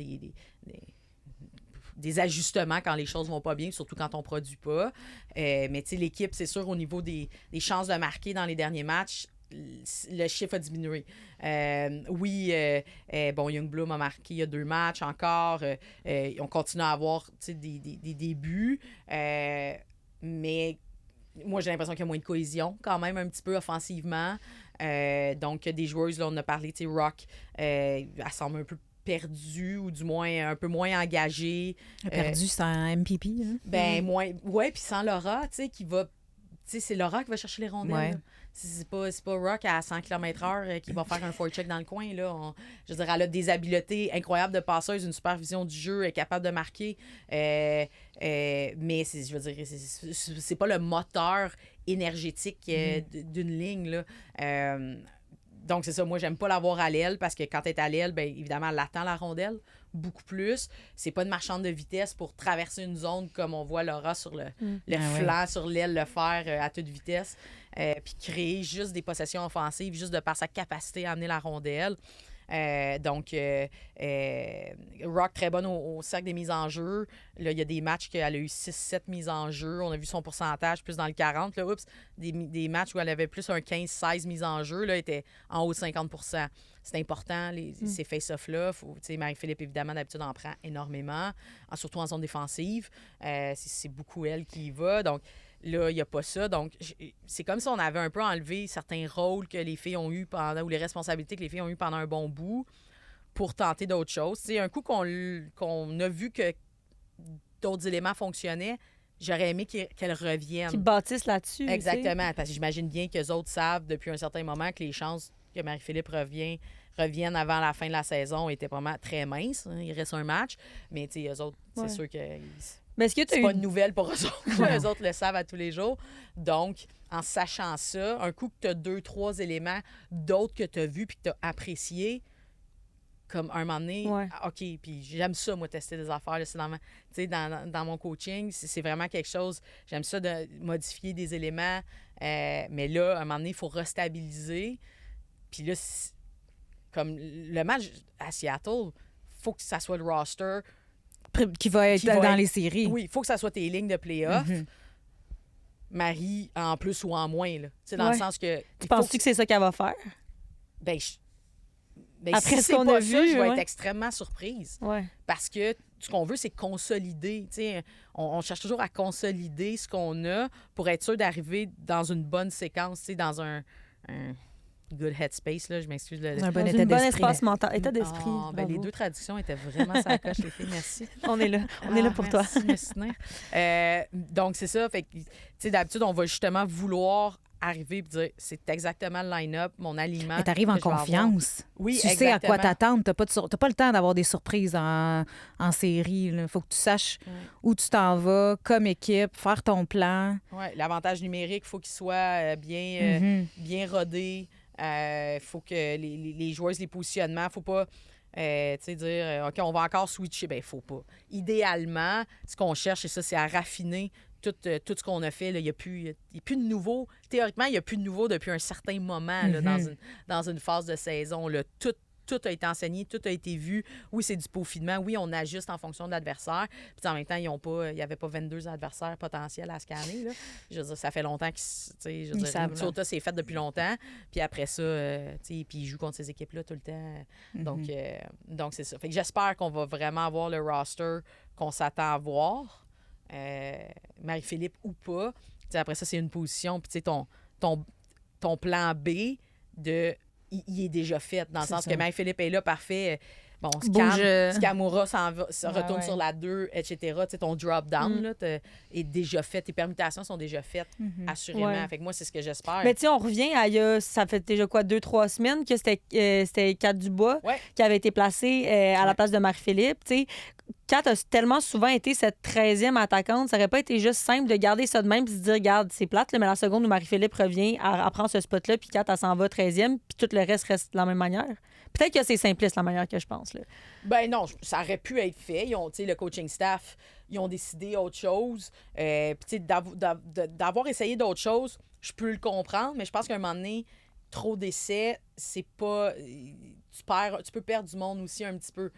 des ajustements quand les choses vont pas bien, surtout quand on produit pas. Mais tu sais, l'équipe, c'est sûr, au niveau des chances de marquer dans les derniers matchs, le chiffre a diminué. Bon, Youngbloom a marqué il y a 2 matchs encore. On continue à avoir des débuts. Mais moi, j'ai l'impression qu'il y a moins de cohésion quand même un petit peu offensivement. Donc, des joueuses, là, on a parlé, tu sais, Rock, elle semble un peu perdue ou du moins un peu moins engagée. Elle a perdu sans MPP. Hein? Ben, moins. Ouais, puis sans Laura, tu sais, qui va. Tu sais, c'est Laura qui va chercher les rondelles. Ouais. là. C'est pas Rock à 100 km/h qui va faire un forecheck dans le coin. Là. Je veux dire, elle a des habiletés incroyables de passeuse, une supervision du jeu, elle est capable de marquer. Mais je veux dire, c'est pas le moteur énergétique d'une ligne. Là. Donc, c'est ça. Moi, j'aime pas l'avoir à l'aile parce que quand elle est à l'aile, bien évidemment, elle attend la rondelle beaucoup plus. C'est pas une marchande de vitesse pour traverser une zone comme on voit Laura sur le flanc, sur l'aile, le faire à toute vitesse. Puis créer juste des possessions offensives, juste de par sa capacité à amener la rondelle. Rock, très bonne au cercle des mises en jeu. Là, il y a des matchs qu'elle a eu 6-7 mises en jeu. On a vu son pourcentage plus dans le 40. Là, des matchs où elle avait plus un 15-16 mises en jeu, là, elle était en haut de 50 %. C'est important, ces face-off-là. Marie-Philippe, évidemment, d'habitude, en prend énormément, surtout en zone défensive. C'est beaucoup elle qui y va. Donc, là, il n'y a pas ça. Donc, c'est comme si on avait un peu enlevé certains rôles que les filles ont eu ou les responsabilités que les filles ont eues pendant un bon bout pour tenter d'autres choses. C'est un coup qu'on a vu que d'autres éléments fonctionnaient, j'aurais aimé qu'elle revienne. Qui bâtissent là-dessus. Exactement, parce que j'imagine bien qu'eux autres savent depuis un certain moment que les chances que Marie-Philippe revienne avant la fin de la saison étaient vraiment très minces. Hein. Il reste un match, mais eux autres, c'est sûr que Mais est-ce que c'est pas une nouvelle pour eux autres. Eux autres le savent à tous les jours. Donc, en sachant ça, un coup que tu as 2-3 éléments d'autres que tu as vus puis que tu as appréciés, comme un moment donné, OK, puis j'aime ça, moi, tester des affaires. Là, c'est dans mon coaching, c'est vraiment quelque chose, j'aime ça de modifier des éléments, mais là, à un moment donné, il faut restabiliser. Puis là, comme le match à Seattle, il faut que ça soit le roster qui va être dans les séries. Oui, il faut que ça soit tes lignes de play-off. Marie, en plus ou en moins, là. Dans le sens que... Tu penses-tu que c'est ça qu'elle va faire? Après ce qu'on a vu, je vais être extrêmement surprise. Ouais. Parce que ce qu'on veut, c'est consolider. On cherche toujours à consolider ce qu'on a pour être sûr d'arriver dans une bonne séquence, dans un good headspace, là, je m'excuse. Un bon état d'esprit. Espace mental, état d'esprit. Les 2 traductions étaient vraiment ça coche, les filles, merci. On est là. On est là pour toi. Merci. Donc, c'est ça. Fait que, d'habitude, on va justement vouloir arriver et dire c'est exactement le line-up, mon alignement. Mais t'arrives en confiance. Oui, tu sais à quoi t'attendre. T'as pas le temps d'avoir des surprises en série. Il faut que tu saches où tu t'en vas comme équipe, faire ton plan. Oui, l'avantage numérique, il faut qu'il soit bien rodé. Faut que les joueuses, les positionnements, faut pas dire OK, on va encore switcher. Ben, faut pas. Idéalement, ce qu'on cherche, et ça, c'est à raffiner tout ce qu'on a fait. Il n'y a plus de nouveau. Théoriquement, il n'y a plus de nouveau depuis un certain moment là, dans une phase de saison. Là. Tout a été enseigné, tout a été vu. Oui, c'est du peaufinement. Oui, on ajuste en fonction de l'adversaire. Puis en même temps, il n'y avait pas 22 adversaires potentiels à scanner. Là. Je veux dire, ça fait longtemps que Minnesota s'est fait depuis longtemps. Puis après ça, puis il joue contre ces équipes-là tout le temps. Donc c'est ça. Fait que j'espère qu'on va vraiment avoir le roster qu'on s'attend à voir. Marie-Philippe ou pas. Après ça, c'est une position. Puis ton plan B il est déjà fait, dans le sens que Marie-Philippe est là, parfait. Bon, Skamura retourne sur la 2, etc. Ton drop-down là, est déjà fait. Tes permutations sont déjà faites, assurément. Ouais. Fait que moi, c'est ce que j'espère. Mais on revient à ça fait déjà 2-3 semaines que c'était Kat Dubois qui avait été placée à la place de Marie-Philippe. Kat a tellement souvent été cette 13e attaquante, ça aurait pas été juste simple de garder ça de même et se dire, regarde, c'est plate, là, mais la seconde où Marie-Philippe revient, elle prend ce spot-là, puis Kat, elle s'en va 13e, puis tout le reste de la même manière. Peut-être que c'est simpliste la manière que je pense. Là. Ben non, ça aurait pu être fait. Le coaching staff, ils ont décidé autre chose. Puis d'avoir essayé d'autres choses, je peux le comprendre, mais je pense qu'à un moment donné, trop d'essais, c'est pas... Tu peux perdre du monde aussi un petit peu.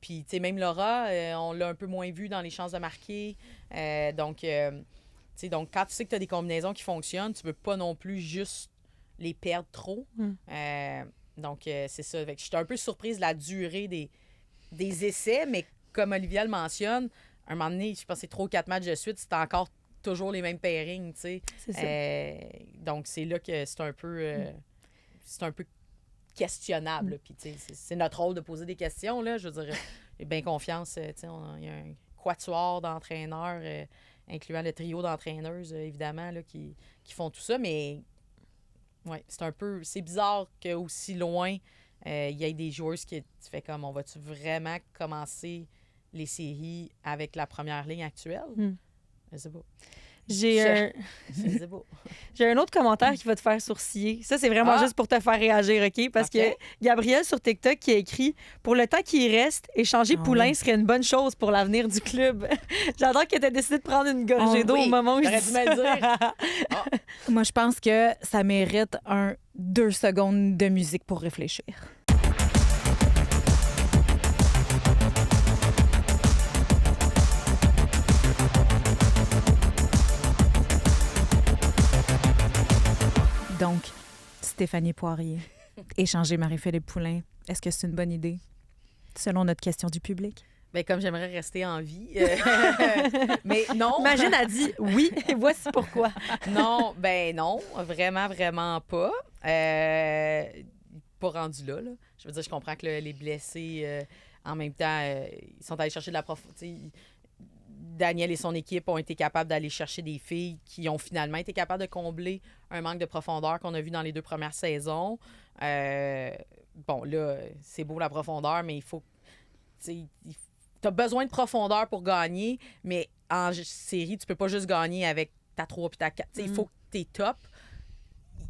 Puis, tu sais, même Laura, on l'a un peu moins vu dans les chances de marquer. Donc, quand tu sais que tu as des combinaisons qui fonctionnent, tu veux pas non plus juste les perdre trop. Donc, c'est ça. Fait que j'étais un peu surprise de la durée des essais, mais comme Olivia le mentionne, à un moment donné, je pense que c'est 3 ou 4 matchs de suite, c'était encore toujours les mêmes pairings, tu sais. C'est ça. Donc, c'est là que c'est un peu questionnable. Puis, c'est notre rôle de poser des questions. Là. Je veux dire, j'ai bien confiance. Il y a un quatuor d'entraîneurs, incluant le trio d'entraîneuses, évidemment, là, qui font tout ça. Mais, ouais, c'est bizarre qu'aussi loin, il y ait des joueurs qui tu fais comme, on va-tu vraiment commencer les séries avec la première ligne actuelle? Je sais pas. J'ai un autre commentaire qui va te faire sourciller. Ça, c'est vraiment juste pour te faire réagir, OK? Parce que Gabriel sur TikTok qui a écrit « Pour le temps qui reste, échanger Poulain serait une bonne chose pour l'avenir du club. » J'adore que tu aies décidé de prendre une gorgée d'eau au moment où je dis ça. Moi, je pense que ça mérite 2 secondes de musique pour réfléchir. Donc, Stéphanie Poirier, échanger Marie-Philippe Poulain, est-ce que c'est une bonne idée, selon notre question du public? Bien, comme j'aimerais rester en vie. Mais non. Imagine, elle dit oui, et voici pourquoi. Non, vraiment, vraiment pas. Pas rendu là. Je veux dire, je comprends que les blessés, en même temps, ils sont allés chercher de la Daniel et son équipe ont été capables d'aller chercher des filles qui ont finalement été capables de combler un manque de profondeur qu'on a vu dans les 2 premières saisons. Bon, là, c'est beau la profondeur, mais il faut... Tu as besoin de profondeur pour gagner, mais en série, tu peux pas juste gagner avec ta 3 puis ta 4. Il faut que tes tops,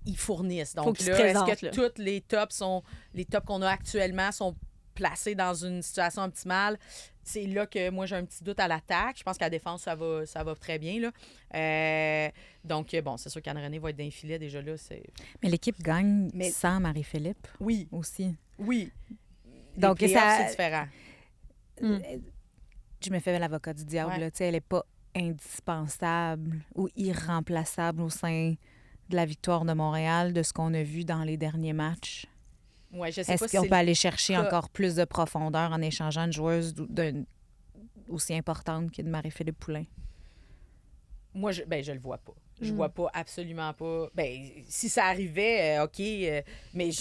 ils fournissent. Donc là, est-ce que toutes les tops qu'on a actuellement sont placés dans une situation optimale? C'est là que moi, j'ai un petit doute à l'attaque. Je pense qu'à la défense, ça va très bien. Là. Donc, bon, c'est sûr qu'Anne-Renée va être d'un filet déjà là. Mais l'équipe gagne sans Marie-Philippe aussi. Oui. Donc, c'est différent. Je me fais l'avocat du diable. Là. Elle n'est pas indispensable ou irremplaçable au sein de la victoire de Montréal, de ce qu'on a vu dans les derniers matchs. Ouais, je sais Est-ce qu'on peut aller chercher encore plus de profondeur en échangeant une joueuse aussi importante que de Marie-Philippe Poulin? Moi, je le vois pas. Je vois pas, absolument pas. Ben, si ça arrivait, OK, mais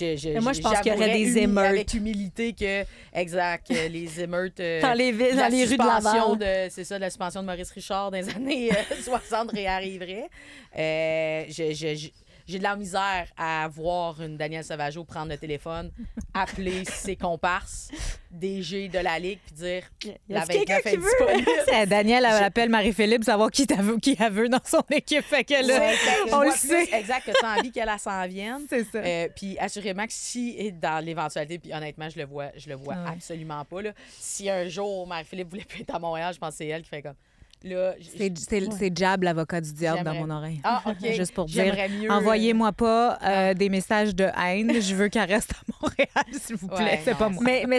moi, je pense qu'il y aurait des émeutes. Avec humilité que, exact, les émeutes... dans les rues de Laval. C'est ça, la suspension de Maurice Richard dans les années 60 réarriverait. J'ai de la misère à voir une Danielle Sauvageau prendre le téléphone, appeler ses comparses, DG de la Ligue, puis dire la 29 est disponible. Danielle appelle Marie-Philippe, savoir qui elle veut dans son équipe. Fait que là, on le sait. Exact, que tu as envie qu'elle s'en vienne. C'est ça. Puis assurément que si, dans l'éventualité, puis honnêtement, je le vois absolument pas. Là. Si un jour Marie-Philippe voulait plus être à Montréal, je pense que c'est elle qui fait comme... Là, c'est Jab, l'avocat du diable, dans mon oreille. Ah, OK. Juste pour dire, mieux, envoyez-moi pas des messages de haine. Je veux qu'elle reste à Montréal, s'il vous plaît. C'est pas moi. Mais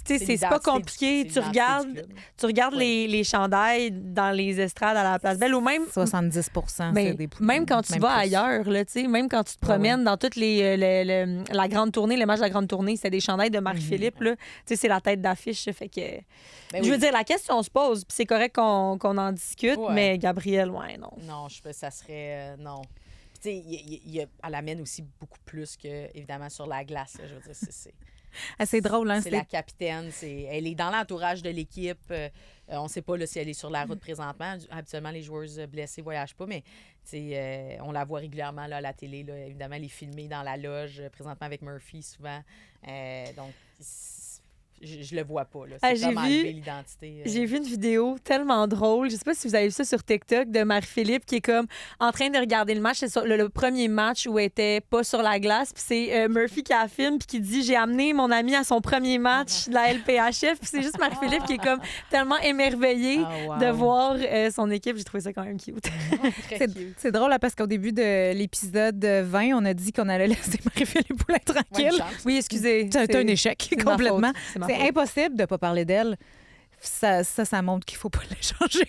c'est pas compliqué. Tu regardes les chandails dans les estrades à la Place Belle ou même... 70 c'est des poulets. Même quand tu vas ailleurs, là, même quand tu te promènes dans toutes la grande tournée, le match de la grande tournée, c'est des chandails de Marie-Philippe. C'est la tête d'affiche. Fait que... je veux dire, la question se pose. Puis c'est correct qu'on en discute, mais Gabrielle, non. Non, ça serait... non. Tu sais, elle amène aussi beaucoup plus que, évidemment, sur la glace. Là, je veux dire, c'est drôle, hein? C'est la capitaine. Elle est dans l'entourage de l'équipe. On ne sait pas là, si elle est sur la route présentement. Habituellement, les joueuses blessées ne voyagent pas, mais on la voit régulièrement là, à la télé. Là. Évidemment, elle est filmée dans la loge, présentement avec Murphy, souvent. Donc, je le vois pas. Là. C'est comme enlever l'identité. J'ai vu une vidéo tellement drôle. Je sais pas si vous avez vu ça sur TikTok de Marie-Philippe qui est comme en train de regarder le match. C'est le premier match où elle était pas sur la glace. Puis c'est Murphy qui la filme puis qui dit « J'ai amené mon ami à son premier match de la LPHF. » Puis c'est juste Marie-Philippe qui est comme tellement émerveillée de voir son équipe. J'ai trouvé ça quand même cute. C'est drôle là, parce qu'au début de l'épisode 20, on a dit qu'on allait laisser Marie-Philippe Poulin tranquille. Oui, excusez. C'est un échec complètement. C'est impossible de ne pas parler d'elle. Ça montre qu'il ne faut pas l'échanger.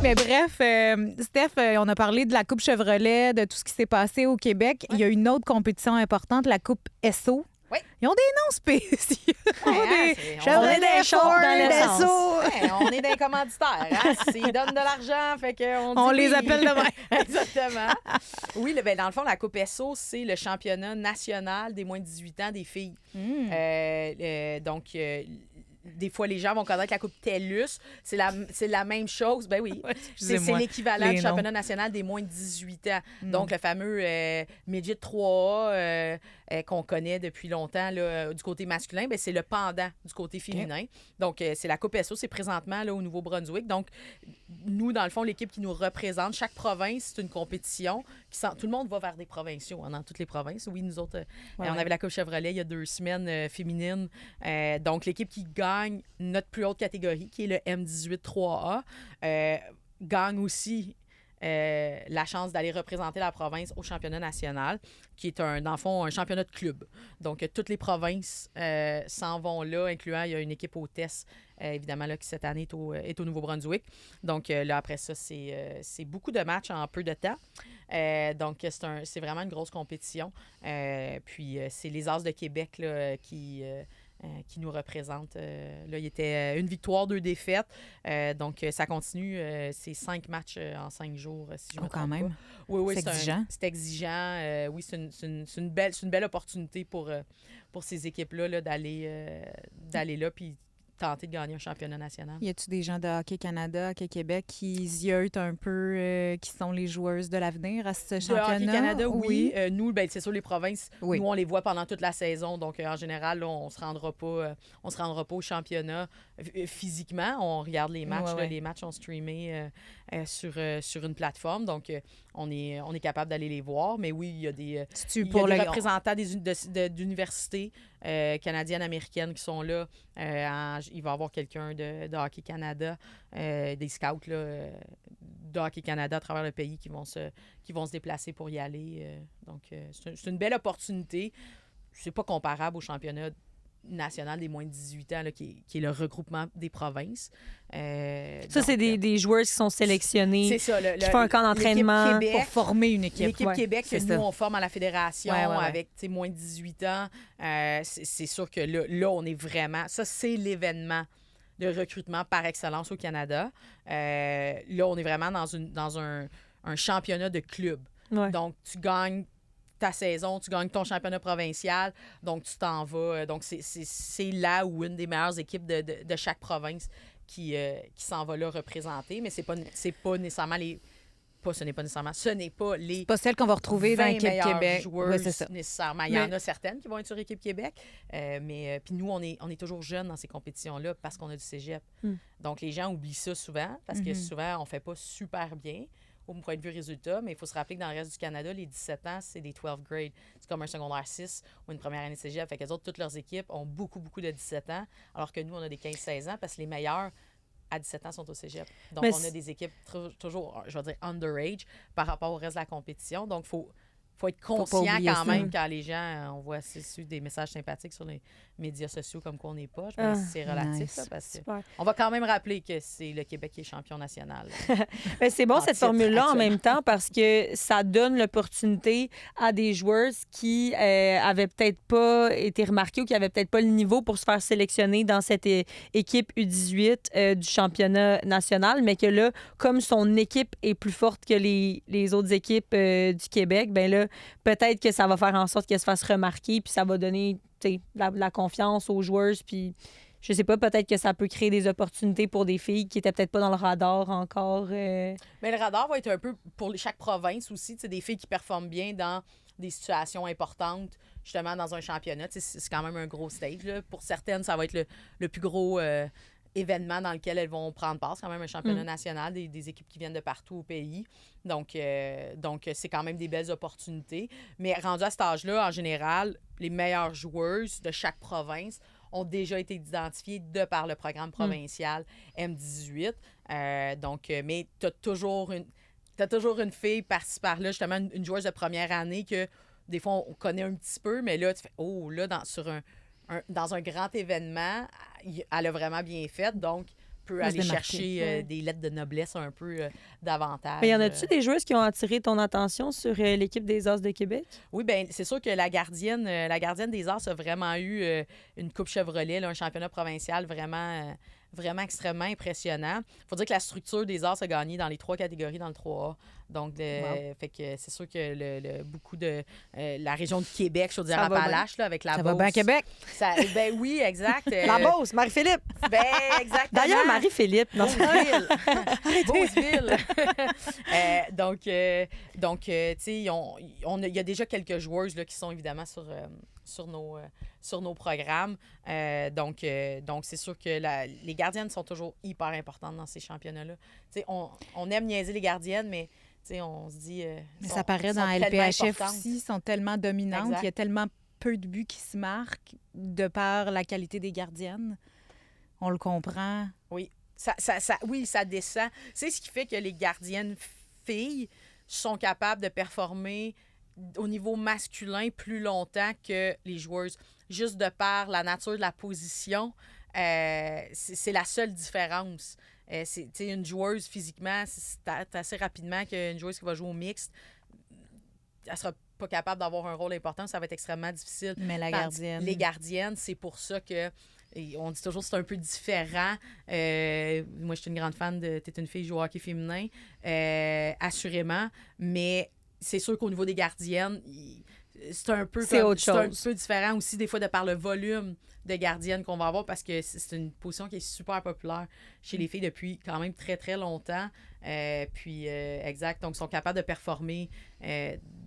Mais bref, Steph, on a parlé de la Coupe Chevrolet, de tout ce qui s'est passé au Québec. Il y a une autre compétition importante, la Coupe SO. Oui. Ils ont des noms spéciaux. On est des shorts dans l'essence. On est des commanditaires. Hein? S'ils donnent de l'argent, fait qu'on les appelle demain. Exactement. Oui, dans le fond, la Coupe SO, c'est le championnat national des moins de 18 ans des filles. Donc, des fois, les gens vont connaître la Coupe TELUS. C'est la même chose. Ben oui. C'est l'équivalent du championnat national des moins de 18 ans. Donc, le fameux Midget 3A qu'on connaît depuis longtemps là, du côté masculin, c'est le pendant du côté féminin. Donc, c'est la Coupe SO. C'est présentement là, au Nouveau-Brunswick. Donc, nous, dans le fond, l'équipe qui nous représente, chaque province, c'est une compétition. Tout le monde va vers des provinciaux dans toutes les provinces. Oui, nous autres, on avait la Coupe Chevrolet il y a 2 semaines féminine. Donc, l'équipe qui gagne notre plus haute catégorie, qui est le M18 3A, gagne aussi la chance d'aller représenter la province au championnat national, qui est dans le fond un championnat de club. Donc, toutes les provinces s'en vont là, incluant, il y a une équipe hôtesse, évidemment, là, qui cette année est au Nouveau-Brunswick. Donc, là, après ça, c'est beaucoup de matchs en peu de temps. Donc, c'est vraiment une grosse compétition. Puis, c'est les As de Québec là, qui qui nous représente. Là, il était 1 victoire, 2 défaites. Donc, ça continue. C'est 5 matchs en 5 jours, si je me trompe quand même. pas. Oui, C'est exigeant. c'est exigeant. Oui, c'est une belle opportunité pour ces équipes-là là, d'aller là puis tenter de gagner un championnat national. Y a-tu des gens de Hockey Canada, Hockey Québec qui ziotent un peu, qui sont les joueuses de l'avenir à ce championnat? De Hockey Canada, oui. Nous, ben, c'est sûr, les provinces, Oui. nous, on les voit pendant toute la saison. Donc, en général, là, on se rendra pas au championnat physiquement. On regarde les matchs. Ouais, là, ouais. les matchs sont streamés sur une plateforme. Donc, on est capable d'aller les voir. Mais oui, il y a des, C'est-tu il y pour a des le représentants d'universités canadiennes, américaines qui sont là. Il va y avoir quelqu'un de Hockey Canada, des scouts là, de Hockey Canada à travers le pays qui vont se déplacer pour y aller. Donc, c'est une belle opportunité. C'est pas comparable au championnat national des moins de 18 ans, là, qui est le regroupement des provinces. Ça, c'est des joueurs qui sont sélectionnés, c'est ça, qui font un camp d'entraînement. l'équipe Québec, pour former une équipe. L'équipe Ouais, Québec, que c'est nous, ça. on forme à la fédération Ouais, ouais, ouais. avec moins de 18 ans. C'est sûr que là, on est vraiment... Ça, c'est l'événement de recrutement par excellence au Canada. Là, on est vraiment dans un championnat de club. Ouais. Donc, tu gagnes ta saison, tu gagnes ton championnat provincial, donc tu t'en vas. Donc, c'est là où une des meilleures équipes de chaque province qui s'en va là représenter, mais ce n'est pas les Pas celle qu'on va retrouver dans 20 l'équipe meilleures Québec. joueuses Ouais, c'est ça. nécessairement. Il y en a certaines qui vont être sur équipe Québec, mais puis nous, on est toujours jeunes dans ces compétitions-là parce qu'on a du cégep. Donc, les gens oublient ça souvent parce que souvent, on fait pas super bien au point de vue résultat, mais il faut se rappeler que dans le reste du Canada, les 17 ans, c'est des 12 grades. C'est comme un secondaire 6 ou une première année de cégep. Fait que les autres, toutes leurs équipes ont beaucoup, beaucoup de 17 ans, alors que nous, on a des 15-16 ans parce que les meilleurs à 17 ans sont au cégep. Donc, Mais on a des équipes toujours, je vais dire, underage par rapport au reste de la compétition. Donc, il faut être pas conscient oublier quand ça. même quand les gens, on voit des messages sympathiques sur les médias sociaux comme quoi on n'est pas. Je pense que c'est relatif, nice. ça, parce que Super. on va quand même rappeler que c'est le Québec qui est champion national. Ben, c'est bon, En cette titre, formule-là, en actuellement. même temps, parce que ça donne l'opportunité à des joueurs qui avaient peut-être pas été remarqués ou qui avaient peut-être pas le niveau pour se faire sélectionner dans cette équipe U18 du championnat national, mais que là, comme son équipe est plus forte que les autres équipes du Québec, ben là, peut-être que ça va faire en sorte qu'elle se fasse remarquer, puis ça va donner de la confiance aux joueurs, puis je sais pas, peut-être que ça peut créer des opportunités pour des filles qui étaient peut-être pas dans le radar encore. Mais le radar va être un peu pour chaque province aussi. Des filles qui performent bien dans des situations importantes, justement dans un championnat. C'est quand même un gros stage. Là. Pour certaines, ça va être le plus gros événement dans lequel elles vont prendre part. C'est quand même un championnat national, des équipes qui viennent de partout au pays. Donc, c'est quand même des belles opportunités. Mais rendu à cet âge-là, en général, les meilleures joueuses de chaque province ont déjà été identifiées de par le programme provincial M18. Mais tu as toujours une fille par-ci par-là, justement, une joueuse de première année que des fois, on connaît un petit peu, mais là, tu fais « Oh, là, dans un grand événement, elle a vraiment bien fait, donc peut Va se aller démarquer. chercher des lettres de noblesse un peu davantage. » Mais y en a-tu des joueuses qui ont attiré ton attention sur l'équipe des As de Québec? Oui, bien, c'est sûr que la gardienne des Arts a vraiment eu une Coupe Chevrolet, là, un championnat provincial vraiment extrêmement impressionnant. Il faut dire que la structure des Arts a gagné dans les 3 catégories dans le 3A. Donc, fait que c'est sûr que beaucoup de la région de Québec, je veux dire, Ça va Appalaches, là, avec la Ça Beauce. va bien, Québec? Ben oui, exact. La Beauce, Marie-Philippe! Ben, exactement. D'ailleurs, Marie-Philippe, non, Beauceville. Beauceville. Donc, tu sais, il y a déjà quelques joueuses là, qui sont évidemment sur nos programmes. Donc, c'est sûr que les gardiennes sont toujours hyper importantes dans ces championnats-là. Tu sais, on aime niaiser les gardiennes, mais tu sais, on se dit... Mais ça paraît dans tellement LPHF importantes. aussi, ils sont tellement dominantes. Exact. Il y a tellement peu de buts qui se marquent de par la qualité des gardiennes. On le comprend. Oui, oui, ça descend. C'est ce qui fait que les gardiennes filles sont capables de performer au niveau masculin plus longtemps que les joueuses. Juste de par la nature de la position, c'est la seule différence. Une joueuse, physiquement, c'est assez rapidement qu'une joueuse qui va jouer au mixte, elle sera pas capable d'avoir un rôle important, ça va être extrêmement difficile. Mais la Tandis- gardienne. Les gardiennes, c'est pour ça que et on dit toujours que c'est un peu différent. Moi, je suis une grande fan de T'es une fille joue au hockey féminin, assurément, mais c'est sûr qu'au niveau des gardiennes, c'est un peu C'est autre c'est un chose. peu différent aussi des fois de par le volume de gardiennes qu'on va avoir parce que c'est une position qui est super populaire chez les filles depuis quand même très très longtemps. Exact, donc ils sont capables de performer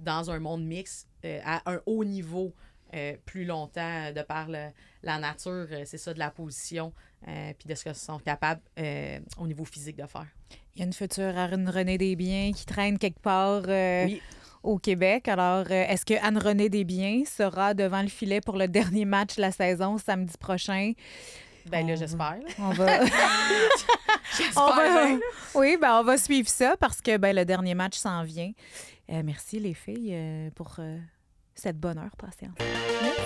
dans un monde mixte à un haut niveau plus longtemps de par la nature, c'est ça, de la position puis de ce qu'ils sont capables au niveau physique de faire. Il y a une future Anne-Renée Desbiens qui traîne quelque part Oui. au Québec. Alors, est-ce que Anne-Renée Desbiens sera devant le filet pour le dernier match de la saison samedi prochain? Ben là, j'espère. Là. On va... J'espère on va... bien. Oui, ben on va suivre ça parce que le dernier match s'en vient. Merci les filles pour cette bonne heure patiente. Merci.